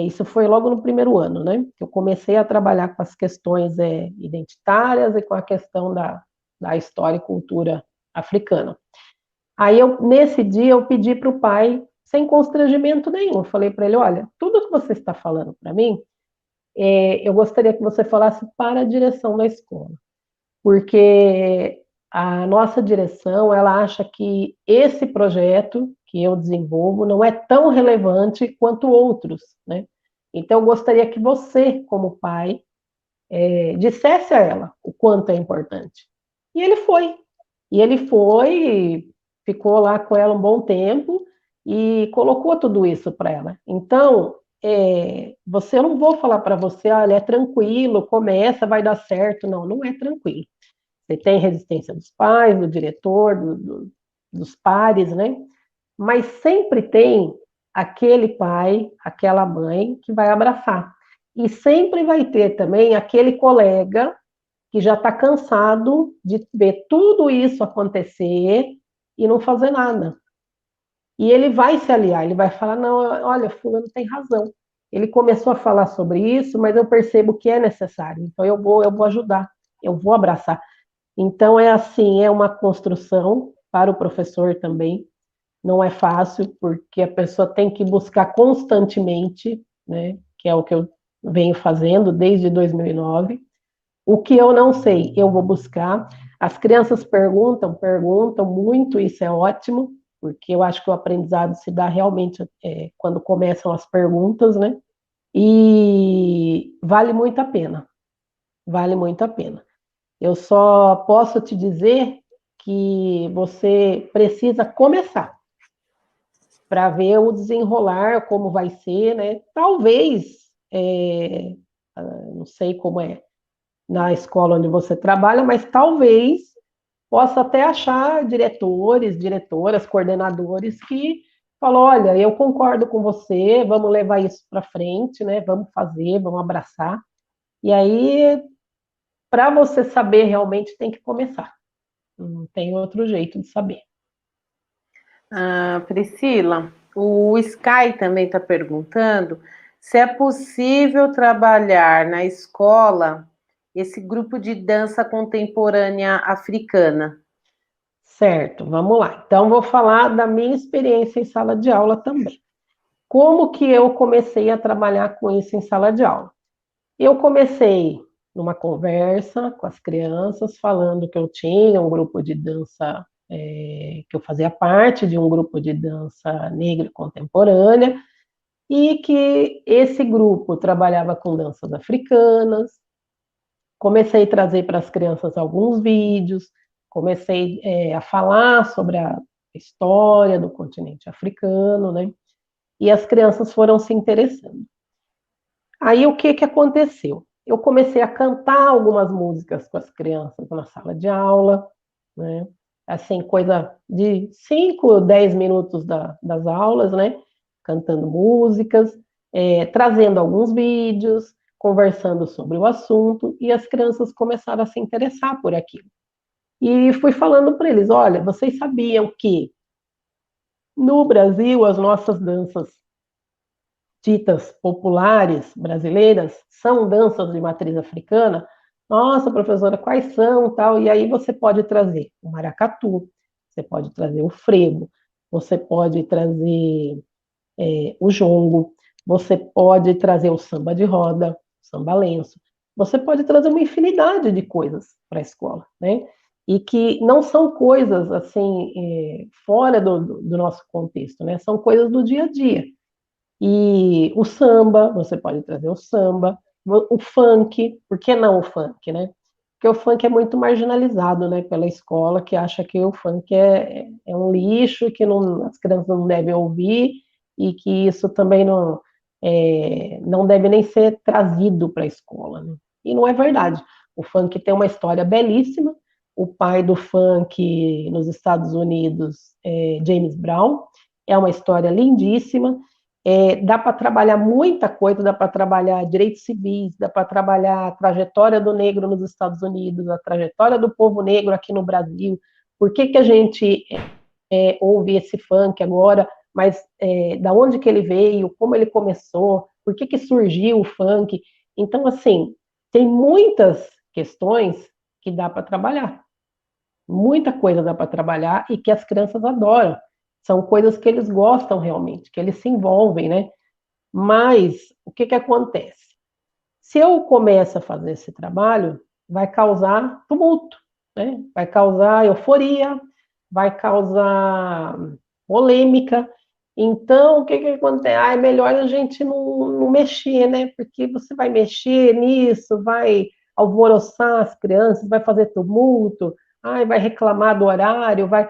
isso foi logo no primeiro ano, né? Que eu comecei a trabalhar com as questões identitárias e com a questão da história e cultura africana. Aí, nesse dia, eu pedi para o pai, sem constrangimento nenhum, eu falei para ele: olha, tudo que você está falando para mim, eu gostaria que você falasse para a direção da escola, porque a nossa direção, ela acha que esse projeto que eu desenvolvo não é tão relevante quanto outros, né? Então, eu gostaria que você, como pai, dissesse a ela o quanto é importante. E ele foi. E ele foi, ficou lá com ela um bom tempo e colocou tudo isso para ela. Então, eu não vou falar para você: olha, é tranquilo, começa, vai dar certo. Não, não é tranquilo. Você tem resistência dos pais, do diretor, dos pares, né? Mas sempre tem aquele pai, aquela mãe que vai abraçar. E sempre vai ter também aquele colega que já está cansado de ver tudo isso acontecer e não fazer nada. E ele vai se aliar, ele vai falar: não, olha, fulano tem razão. Ele começou a falar sobre isso, mas eu percebo que é necessário, então eu vou ajudar, eu vou abraçar. Então, é assim, é uma construção para o professor também, não é fácil, porque a pessoa tem que buscar constantemente, né, que é o que eu venho fazendo desde 2009. O que eu não sei, eu vou buscar. As crianças perguntam muito, isso é ótimo, porque eu acho que o aprendizado se dá realmente quando começam as perguntas, né? E vale muito a pena. Eu só posso te dizer que você precisa começar para ver o desenrolar, como vai ser, né? Talvez, não sei como é na escola onde você trabalha, mas talvez possa até achar diretores, diretoras, coordenadores que falam: olha, eu concordo com você, vamos levar isso para frente, né? Vamos fazer, vamos abraçar. E aí, para você saber realmente, tem que começar. Não tem outro jeito de saber. Priscila, o Sky também está perguntando se é possível trabalhar na escola esse grupo de dança contemporânea africana. Certo, vamos lá. Então, vou falar da minha experiência em sala de aula também. Como que eu comecei a trabalhar com isso em sala de aula? Eu comecei numa conversa com as crianças, falando que eu tinha um grupo de dança, que eu fazia parte de um grupo de dança negra contemporânea, e que esse grupo trabalhava com danças africanas. Comecei a trazer para as crianças alguns vídeos, comecei a falar sobre a história do continente africano, né? E as crianças foram se interessando. Aí o que aconteceu? Eu comecei a cantar algumas músicas com as crianças na sala de aula, né? Assim, coisa de 5, 10 minutos das aulas, né? Cantando músicas, trazendo alguns vídeos, conversando sobre o assunto, e as crianças começaram a se interessar por aquilo. E fui falando para eles, olha, vocês sabiam que no Brasil as nossas danças ditas populares brasileiras são danças de matriz africana? Nossa, professora, quais são, tal? E aí você pode trazer o maracatu, você pode trazer o frevo, você pode trazer o jongo, você pode trazer o samba de roda, samba lenço, você pode trazer uma infinidade de coisas para a escola, né? E que não são coisas, assim, fora do nosso contexto, né? São coisas do dia a dia. E o samba, você pode trazer o samba, o funk, por que não o funk, né? Porque o funk é muito marginalizado, né, pela escola, que acha que o funk é um lixo, que não, as crianças não devem ouvir, e que isso também não deve nem ser trazido para a escola, né? E não é verdade. O funk tem uma história belíssima. O pai do funk nos Estados Unidos é James Brown. É uma história lindíssima. Dá para trabalhar muita coisa, dá para trabalhar direitos civis, dá para trabalhar a trajetória do negro nos Estados Unidos, a trajetória do povo negro aqui no Brasil, por que a gente ouve esse funk agora, mas da onde que ele veio, como ele começou, por que surgiu o funk. Então, assim, tem muitas questões que dá para trabalhar, muita coisa dá para trabalhar e que as crianças adoram. São coisas que eles gostam realmente, que eles se envolvem, né? Mas o que acontece? Se eu começo a fazer esse trabalho, vai causar tumulto, né? Vai causar euforia, vai causar polêmica. Então, o que acontece? É melhor a gente não mexer, né? Porque você vai mexer nisso, vai alvoroçar as crianças, vai fazer tumulto, vai reclamar do horário, vai.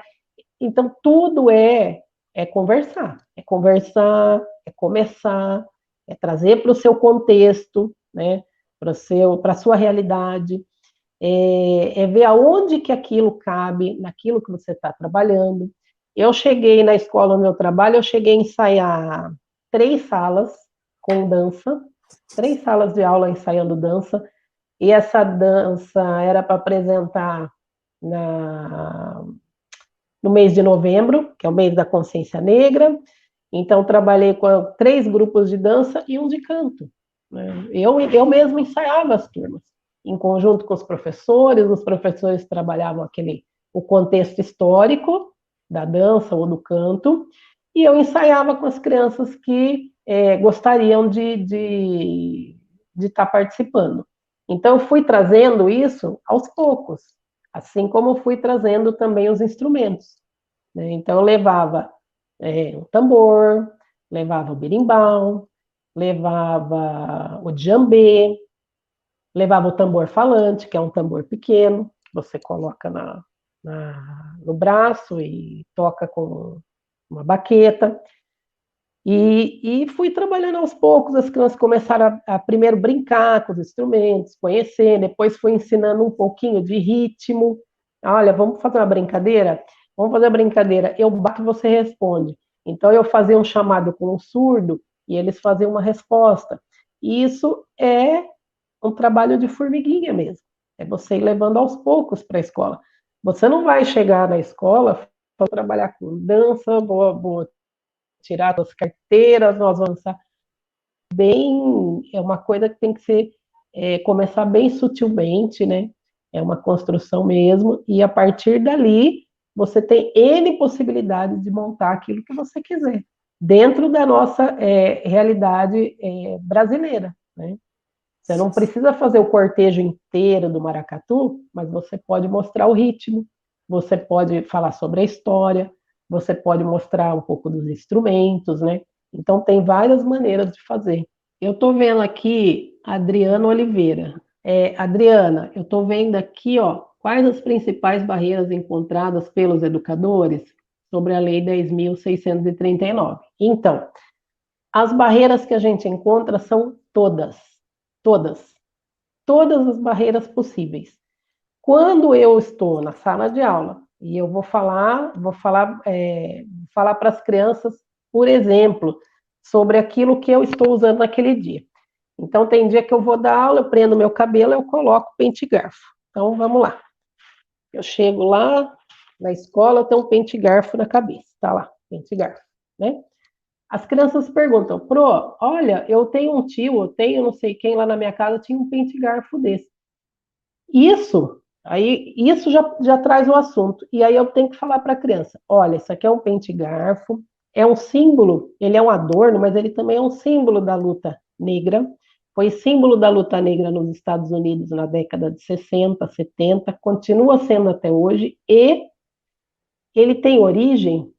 Então, tudo conversar, é começar, é trazer para o seu contexto, né, para a sua realidade, é ver aonde que aquilo cabe, naquilo que você está trabalhando. Eu cheguei na escola onde eu trabalho, eu cheguei a ensaiar 3 salas com dança, 3 salas de aula ensaiando dança, e essa dança era para apresentar no mês de novembro, que é o mês da consciência negra. Então, trabalhei com 3 grupos de dança e um de canto, né? Eu mesmo ensaiava as turmas, em conjunto com os professores trabalhavam o contexto histórico da dança ou do canto, e eu ensaiava com as crianças que gostariam de estar participando. Então, eu fui trazendo isso aos poucos, assim como fui trazendo também os instrumentos, né? Então, eu levava o tambor, levava o berimbau, levava o djambê, levava o tambor falante, que é um tambor pequeno, que você coloca no braço e toca com uma baqueta. E fui trabalhando aos poucos, as crianças começaram a primeiro brincar com os instrumentos, conhecer, depois fui ensinando um pouquinho de ritmo. Olha, vamos fazer uma brincadeira? Vamos fazer a brincadeira. Eu bato e você responde. Então, eu fazia um chamado com um surdo e eles faziam uma resposta. E isso é um trabalho de formiguinha mesmo. É você ir levando aos poucos para a escola. Você não vai chegar na escola para trabalhar com dança, vou tirar as carteiras, nós vamos avançar bem, é uma coisa que tem que ser, começar bem sutilmente, né? É uma construção mesmo, e a partir dali, você tem N possibilidades de montar aquilo que você quiser, dentro da nossa realidade brasileira, né? Você não precisa fazer o cortejo inteiro do maracatu, mas você pode mostrar o ritmo, você pode falar sobre a história, você pode mostrar um pouco dos instrumentos, né? Então, tem várias maneiras de fazer. Eu estou vendo aqui a Adriana Oliveira. Adriana, eu estou vendo aqui, ó, quais as principais barreiras encontradas pelos educadores sobre a Lei 10.639. Então, as barreiras que a gente encontra são todas as barreiras possíveis. Quando eu estou na sala de aula e eu vou falar para as crianças, por exemplo, sobre aquilo que eu estou usando naquele dia. Então, tem dia que eu vou dar aula, eu prendo meu cabelo, eu coloco pente e garfo. Então, vamos lá. Eu chego lá na escola, tem um pente garfo na cabeça, tá lá, pente garfo, né? As crianças perguntam, Pro, olha, eu tenho um tio, eu tenho não sei quem lá na minha casa, tinha um pente garfo desse. Isso já traz o assunto. E aí eu tenho que falar para a criança, olha, isso aqui é um pente garfo, é um símbolo, ele é um adorno, mas ele também é um símbolo da luta negra. Foi símbolo da luta negra nos Estados Unidos na década de 60, 70, continua sendo até hoje, e ele tem origem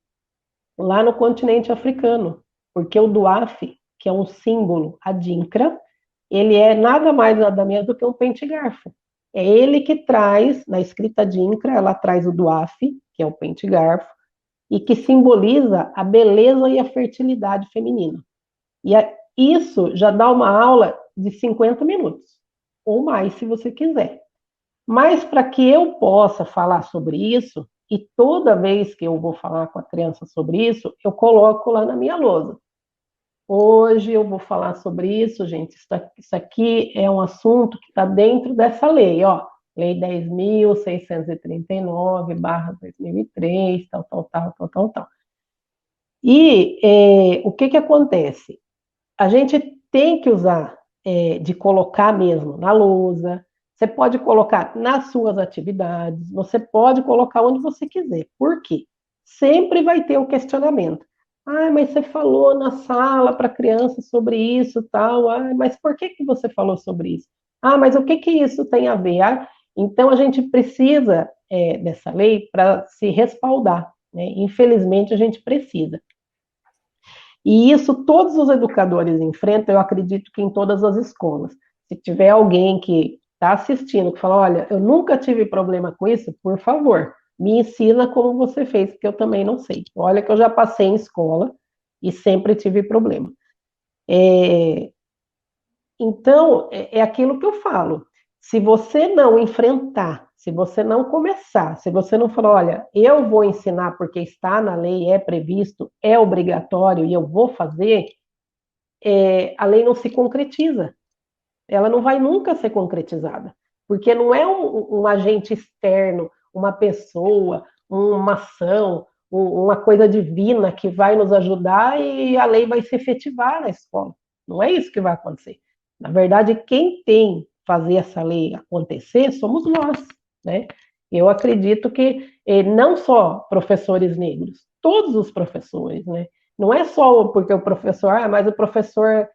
lá no continente africano, porque o duaf, que é um símbolo adinkra, ele é nada mais nada menos do que um pente garfo. É ele que traz, na escrita adinkra, ela traz o duaf, que é o pente garfo, e que simboliza a beleza e a fertilidade feminina. Isso já dá uma aula de 50 minutos, ou mais, se você quiser. Mas para que eu possa falar sobre isso, e toda vez que eu vou falar com a criança sobre isso, eu coloco lá na minha lousa. Hoje eu vou falar sobre isso, gente. Isso aqui é um assunto que está dentro dessa lei, ó. Lei 10.639/2003, tal. E o que acontece? A gente tem que usar de colocar mesmo na lousa, você pode colocar nas suas atividades, você pode colocar onde você quiser. Por quê? Sempre vai ter o questionamento. Ah, mas você falou na sala para criança sobre isso, tal. Ah, mas por que você falou sobre isso? Ah, mas o que isso tem a ver? Ah, então a gente precisa dessa lei para se respaldar, né? Infelizmente a gente precisa. E isso todos os educadores enfrentam, eu acredito que em todas as escolas. Se tiver alguém que está assistindo, que fala, olha, eu nunca tive problema com isso, por favor, me ensina como você fez, porque eu também não sei. Olha que eu já passei em escola e sempre tive problema. Então, é aquilo que eu falo. Se você não enfrentar, se você não começar, se você não falar, olha, eu vou ensinar porque está na lei, é previsto, é obrigatório e eu vou fazer, a lei não se concretiza. Ela não vai nunca ser concretizada. Porque não é um agente externo, uma pessoa, uma ação, uma coisa divina que vai nos ajudar e a lei vai se efetivar na escola. Não é isso que vai acontecer. Na verdade, quem tem que fazer essa lei acontecer somos nós, né? Eu acredito que não só professores negros, todos os professores, né? Não é só porque o professor, mas o professor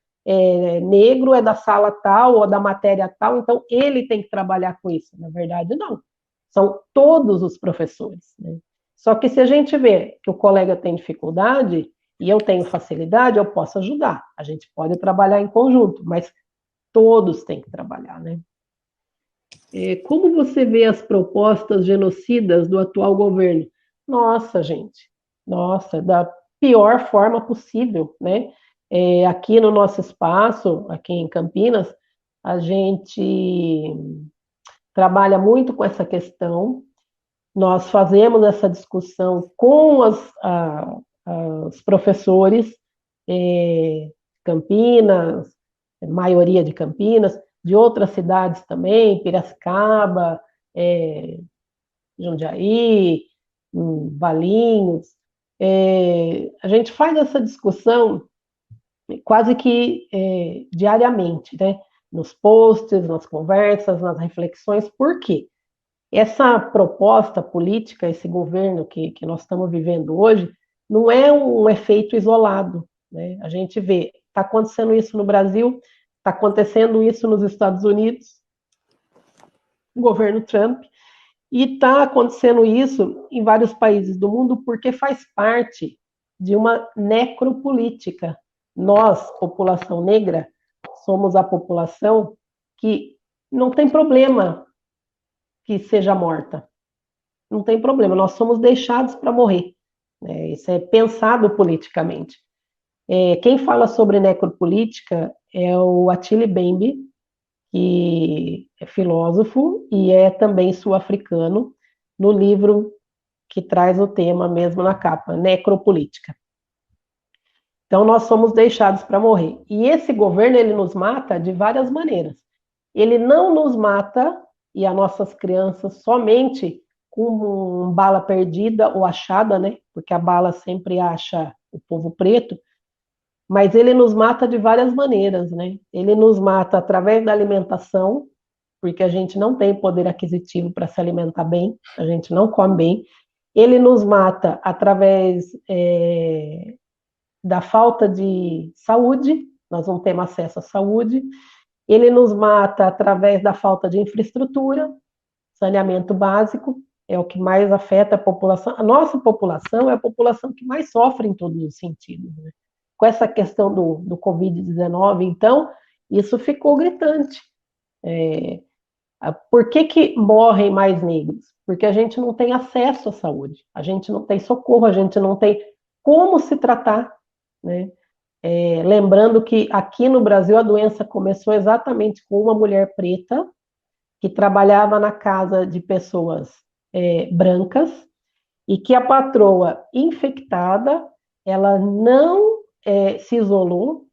negro é da sala tal ou da matéria tal, então ele tem que trabalhar com isso. Na verdade, não. São todos os professores, né? Só que se a gente vê que o colega tem dificuldade e eu tenho facilidade, eu posso ajudar. A gente pode trabalhar em conjunto, mas todos têm que trabalhar, né? Como você vê as propostas genocidas do atual governo? Nossa, gente, nossa, da pior forma possível, né? Aqui no nosso espaço, aqui em Campinas, a gente trabalha muito com essa questão. Nós fazemos essa discussão com os professores, Campinas, maioria de Campinas, de outras cidades também, Piracicaba, Jundiaí, Valinhos. A gente faz essa discussão quase que diariamente, né? Nos posts, nas conversas, nas reflexões. Por quê? Essa proposta política, esse governo que nós estamos vivendo hoje, não é um efeito isolado, né? A gente vê, está acontecendo isso no Brasil, está acontecendo isso nos Estados Unidos, o governo Trump, e está acontecendo isso em vários países do mundo, porque faz parte de uma necropolítica. Nós, população negra, somos a população que não tem problema que seja morta. Não tem problema, nós somos deixados para morrer. Isso é pensado politicamente. Quem fala sobre necropolítica é o Attili Bembe, que é filósofo e é também sul-africano, no livro que traz o tema mesmo na capa, Necropolítica. Então, nós somos deixados para morrer. E esse governo, ele nos mata de várias maneiras. Ele não nos mata, e as nossas crianças, somente como bala perdida ou achada, né? Porque a bala sempre acha o povo preto, mas ele nos mata de várias maneiras, né? Ele nos mata através da alimentação, porque a gente não tem poder aquisitivo para se alimentar bem, a gente não come bem. Ele nos mata através da falta de saúde, nós não temos acesso à saúde. Ele nos mata através da falta de infraestrutura, saneamento básico, é o que mais afeta a população. A nossa população é a população que mais sofre em todos os sentidos, né? Com essa questão do Covid-19, então, isso ficou gritante. Por que morrem mais negros? Porque a gente não tem acesso à saúde, a gente não tem socorro, a gente não tem como se tratar, né? Lembrando que aqui no Brasil a doença começou exatamente com uma mulher preta que trabalhava na casa de pessoas brancas e que a patroa infectada, ela não se isolou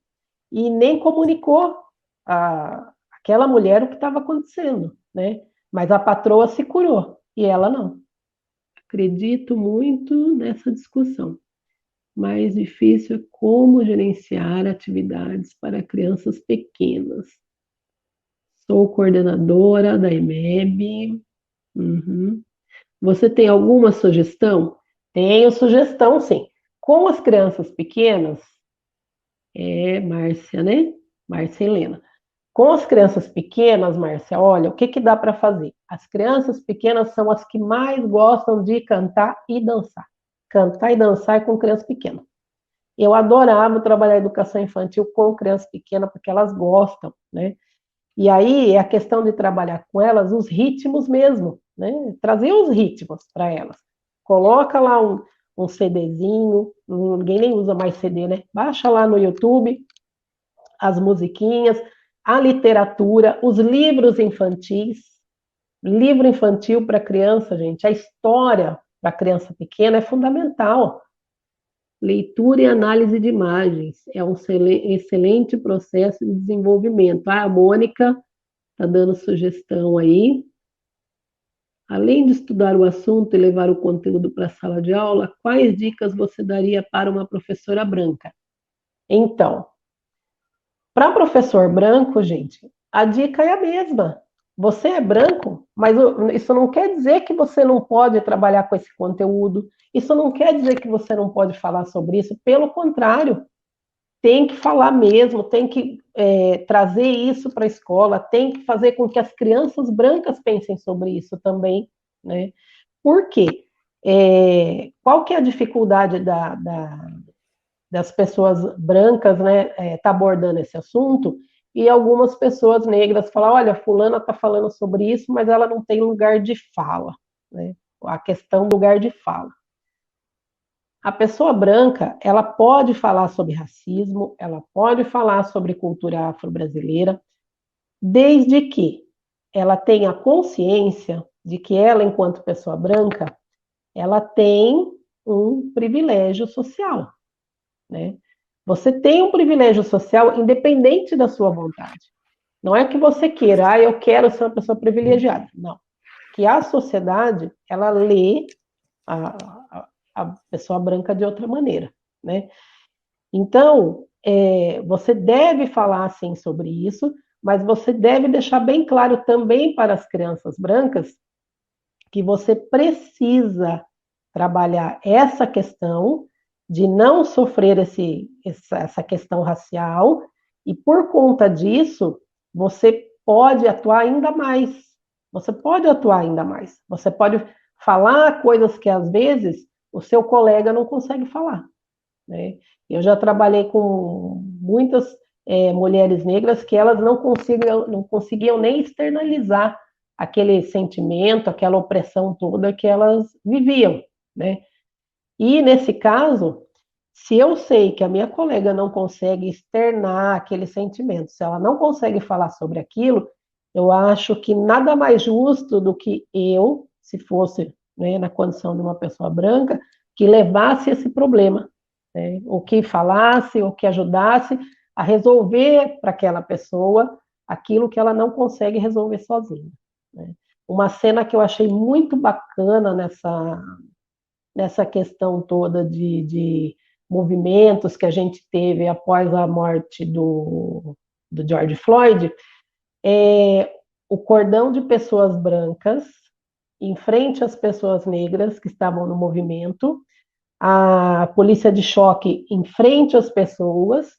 e nem comunicou aquela mulher o que estava acontecendo, né? Mas a patroa se curou e ela não. Acredito muito nessa discussão. Mais difícil é como gerenciar atividades para crianças pequenas. Sou coordenadora da IMEB. Uhum. Você tem alguma sugestão? Tenho sugestão, sim. Com as crianças pequenas, Márcia, né? Márcia Helena. Com as crianças pequenas, Márcia, olha, o que dá para fazer? As crianças pequenas são as que mais gostam de cantar e dançar. Cantar e dançar é com criança pequena. Eu adorava trabalhar educação infantil com criança pequena, porque elas gostam, né? E aí é a questão de trabalhar com elas os ritmos mesmo, né? Trazer os ritmos para elas. Coloca lá um CDzinho, ninguém nem usa mais CD, né? Baixa lá no YouTube as musiquinhas, a literatura, os livros infantis. Livro infantil para criança, gente, a história para criança pequena é fundamental. Leitura e análise de imagens é um excelente processo de desenvolvimento. A Mônica está dando sugestão aí. Além de estudar o assunto e levar o conteúdo para a sala de aula, quais dicas você daria para uma professora branca? Então, para professor branco, gente, a dica é a mesma. Você é branco, mas isso não quer dizer que você não pode trabalhar com esse conteúdo, isso não quer dizer que você não pode falar sobre isso, pelo contrário, tem que falar mesmo, tem que trazer isso para a escola, tem que fazer com que as crianças brancas pensem sobre isso também, né? Por quê? Qual que é a dificuldade das pessoas brancas, né, tá abordando esse assunto, e algumas pessoas negras falam, olha, fulana está falando sobre isso, mas ela não tem lugar de fala, né? A questão do lugar de fala. A pessoa branca, ela pode falar sobre racismo, ela pode falar sobre cultura afro-brasileira, desde que ela tenha consciência de que ela, enquanto pessoa branca, ela tem um privilégio social, né? Você tem um privilégio social independente da sua vontade. Não é que você queira, eu quero ser uma pessoa privilegiada. Não. Que a sociedade, ela lê a pessoa branca de outra maneira, né? Então, você deve falar, sim, sobre isso, mas você deve deixar bem claro também para as crianças brancas que você precisa trabalhar essa questão de não sofrer essa questão racial, e por conta disso, você pode atuar ainda mais. Você pode atuar ainda mais. Você pode falar coisas que, às vezes, o seu colega não consegue falar, né? Eu já trabalhei com muitas mulheres negras que elas não conseguiam nem externalizar aquele sentimento, aquela opressão toda que elas viviam, né? E, nesse caso, se eu sei que a minha colega não consegue externar aquele sentimento, se ela não consegue falar sobre aquilo, eu acho que nada mais justo do que eu, se fosse, né, na condição de uma pessoa branca, que levasse esse problema, né? Ou que falasse, ou que ajudasse a resolver para aquela pessoa aquilo que ela não consegue resolver sozinha, né? uma cena que eu achei muito bacana nessa questão toda de movimentos que a gente teve após a morte do George Floyd, é o cordão de pessoas brancas em frente às pessoas negras que estavam no movimento, a polícia de choque em frente às pessoas,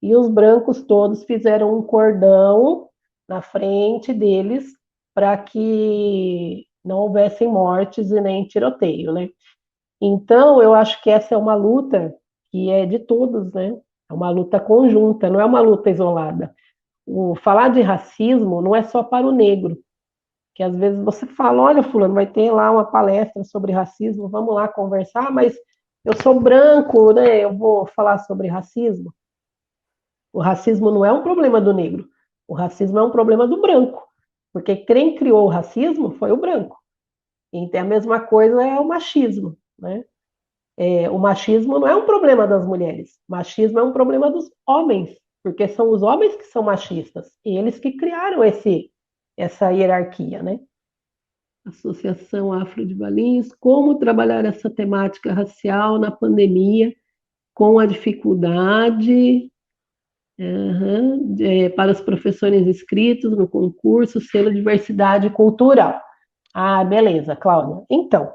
e os brancos todos fizeram um cordão na frente deles para que não houvessem mortes e nem tiroteio, né? Então, eu acho que essa é uma luta que é de todos, né? É uma luta conjunta, não é uma luta isolada. Falar de racismo não é só para o negro, que às vezes você fala, olha, fulano, vai ter lá uma palestra sobre racismo, vamos lá conversar, mas eu sou branco, né? Eu vou falar sobre racismo. O racismo não é um problema do negro, o racismo é um problema do branco, porque quem criou o racismo foi o branco. Então, a mesma coisa é o machismo, né? O machismo não é um problema das mulheres, o machismo é um problema dos homens, porque são os homens que são machistas, e eles que criaram essa hierarquia, né? Associação Afro de Valinhos, como trabalhar essa temática racial na pandemia com a dificuldade para os professores inscritos no concurso selo diversidade cultural. Ah, beleza, Cláudia. Então,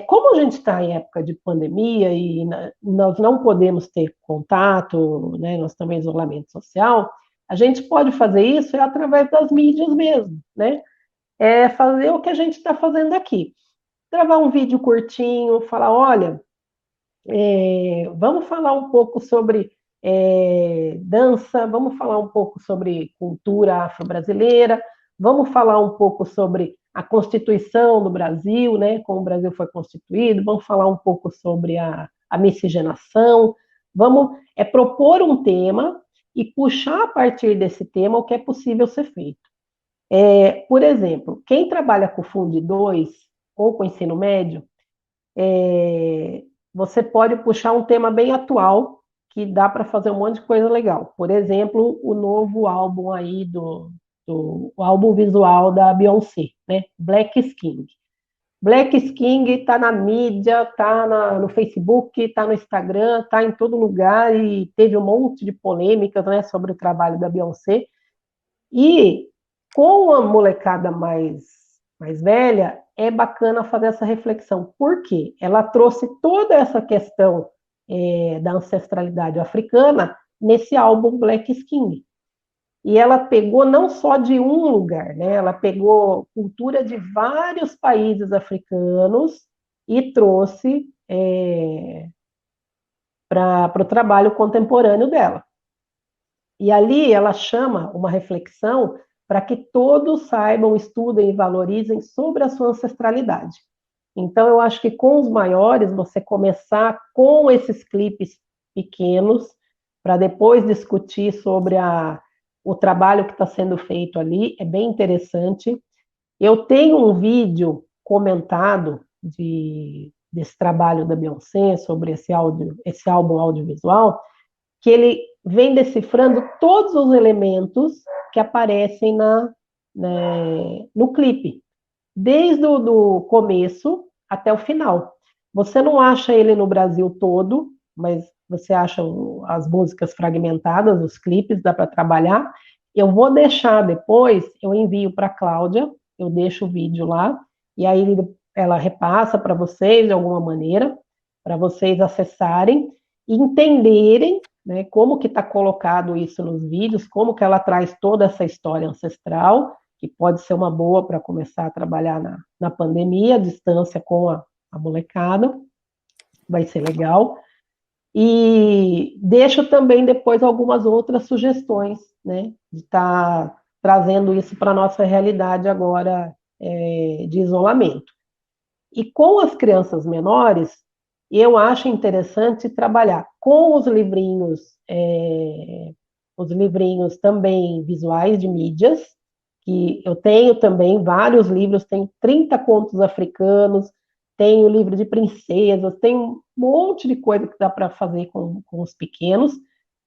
como a gente está em época de pandemia e nós não podemos ter contato, né, nós estamos em isolamento social, a gente pode fazer isso através das mídias mesmo, né? Fazer o que a gente está fazendo aqui. Gravar um vídeo curtinho, falar, olha, vamos falar um pouco sobre dança, vamos falar um pouco sobre cultura afro-brasileira, vamos falar um pouco sobre a Constituição do Brasil, né, como o Brasil foi constituído, vamos falar um pouco sobre a miscigenação, vamos propor um tema e puxar a partir desse tema o que é possível ser feito. Por exemplo, quem trabalha com Fundi 2 ou com ensino médio, você pode puxar um tema bem atual, que dá para fazer um monte de coisa legal. Por exemplo, o novo álbum aí o álbum visual da Beyoncé, né? Black Skin. Black Skin está na mídia, está no Facebook, está no Instagram, está em todo lugar e teve um monte de polêmicas, né, sobre o trabalho da Beyoncé. E com a molecada mais velha, é bacana fazer essa reflexão. Por quê? Ela trouxe toda essa questão da ancestralidade africana nesse álbum Black Skin. E ela pegou não só de um lugar, né? Ela pegou cultura de vários países africanos e trouxe para o trabalho contemporâneo dela. E ali ela chama uma reflexão para que todos saibam, estudem e valorizem sobre a sua ancestralidade. Então, eu acho que com os maiores, você começar com esses clipes pequenos, para depois discutir sobre o trabalho que está sendo feito ali, é bem interessante. Eu tenho um vídeo comentado desse trabalho da Beyoncé, sobre esse álbum audiovisual, que ele vem decifrando todos os elementos que aparecem no clipe, desde o começo até o final. Você não acha ele no Brasil todo, mas você acha as músicas fragmentadas, os clipes, dá para trabalhar. Eu vou deixar depois, eu envio para a Cláudia, eu deixo o vídeo lá, e aí ela repassa para vocês de alguma maneira, para vocês acessarem e entenderem, né, como que está colocado isso nos vídeos, como que ela traz toda essa história ancestral, que pode ser uma boa para começar a trabalhar na pandemia, à distância com a molecada, vai ser legal. E deixo também depois algumas outras sugestões, né, de estar trazendo isso para a nossa realidade agora de isolamento. E com as crianças menores, eu acho interessante trabalhar com os livrinhos também visuais de mídias, que eu tenho também vários livros, tenho 30 contos africanos, tenho livro de princesas, tem um monte de coisa que dá para fazer com os pequenos,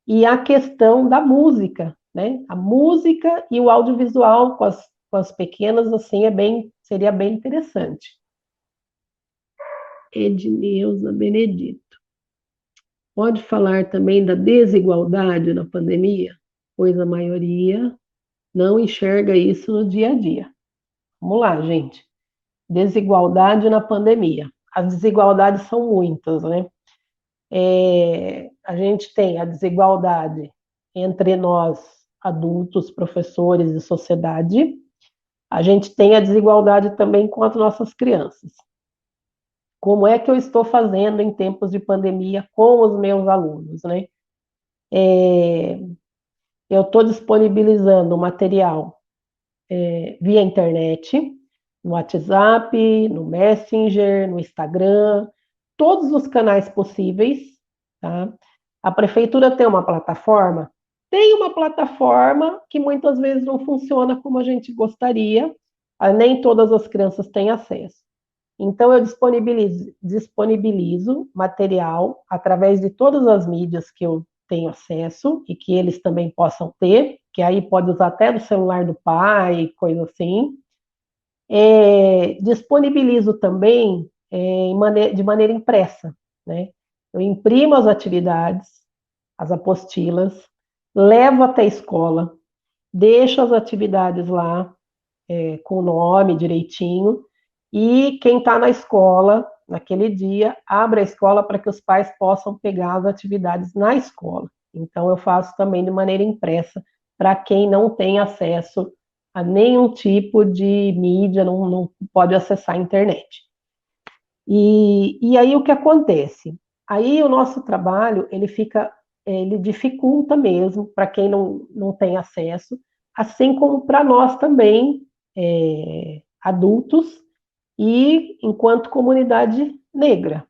e a questão da música, né? A música e o audiovisual com com as pequenas, assim, seria bem interessante. Edneuza Benedito. Pode falar também da desigualdade na pandemia, pois a maioria não enxerga isso no dia a dia. Vamos lá, gente. Desigualdade na pandemia. As desigualdades são muitas, né? A gente tem a desigualdade entre nós, adultos, professores e sociedade. A gente tem a desigualdade também com as nossas crianças. Como é que eu estou fazendo em tempos de pandemia com os meus alunos, né? Eu estou disponibilizando material via internet, no WhatsApp, no Messenger, no Instagram, todos os canais possíveis, tá? A prefeitura tem uma plataforma? Tem uma plataforma que muitas vezes não funciona como a gente gostaria, nem todas as crianças têm acesso. Então, eu disponibilizo material através de todas as mídias que eu tenho acesso e que eles também possam ter, que aí pode usar até do celular do pai, coisa assim. Disponibilizo também de maneira impressa, né? Eu imprimo as atividades, as apostilas, levo até a escola, deixo as atividades lá, com o nome direitinho, e quem está na escola, naquele dia, abre a escola para que os pais possam pegar as atividades na escola. Então, eu faço também de maneira impressa, para quem não tem acesso a nenhum tipo de mídia, não pode acessar a internet. E aí, o que acontece? Aí, o nosso trabalho, ele dificulta mesmo, para quem não tem acesso, assim como para nós também, adultos, e enquanto comunidade negra,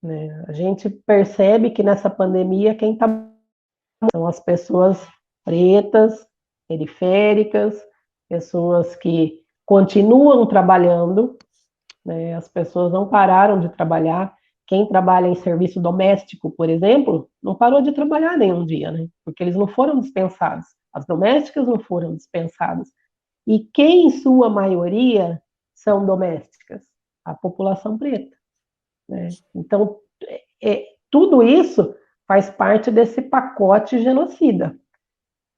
né? A gente percebe que nessa pandemia quem está são as pessoas pretas, periféricas, pessoas que continuam trabalhando, né? As pessoas não pararam de trabalhar. Quem trabalha em serviço doméstico, por exemplo, não parou de trabalhar nenhum dia, né? Porque eles não foram dispensados. As domésticas não foram dispensadas. E quem, em sua maioria, são domésticas? A população preta, né? Então, tudo isso faz parte desse pacote genocida.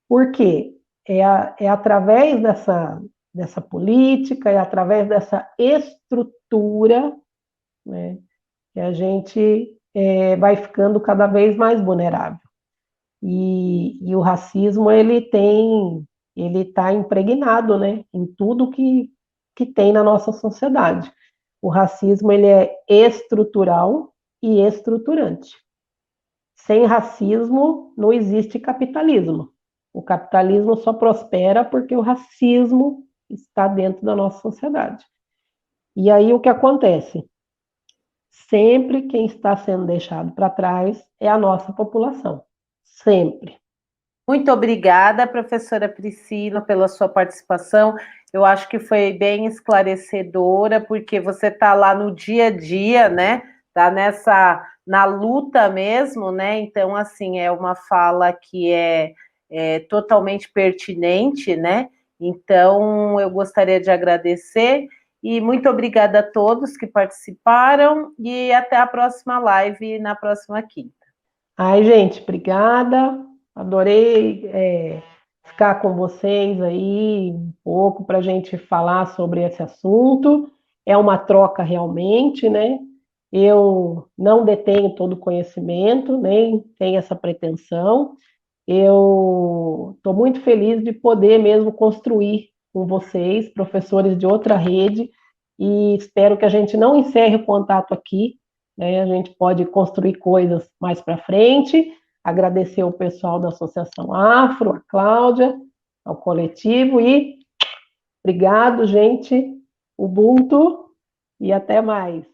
Por quê? É através dessa política, é através dessa estrutura, né, que a gente vai ficando cada vez mais vulnerável. E o racismo, ele está impregnado, né, em tudo que tem na nossa sociedade. O racismo, ele é estrutural e estruturante. Sem racismo, não existe capitalismo. O capitalismo só prospera porque o racismo está dentro da nossa sociedade. E aí, o que acontece? Sempre quem está sendo deixado para trás é a nossa população. Sempre. Muito obrigada, professora Priscila, pela sua participação. Eu acho que foi bem esclarecedora, porque você está lá no dia a dia, né? Está na luta mesmo, né? Então, assim, é uma fala que é totalmente pertinente, né? Então, eu gostaria de agradecer e muito obrigada a todos que participaram e até a próxima live na próxima quinta. Ai, gente, obrigada. Adorei ficar com vocês aí um pouco para a gente falar sobre esse assunto. É uma troca realmente, né? Eu não detenho todo o conhecimento, nem tenho essa pretensão. Eu estou muito feliz de poder mesmo construir com vocês, professores de outra rede, e espero que a gente não encerre o contato aqui, né? A gente pode construir coisas mais para frente. Agradecer ao pessoal da Associação Afro, a Cláudia, ao coletivo, e obrigado, gente, Ubuntu, e até mais.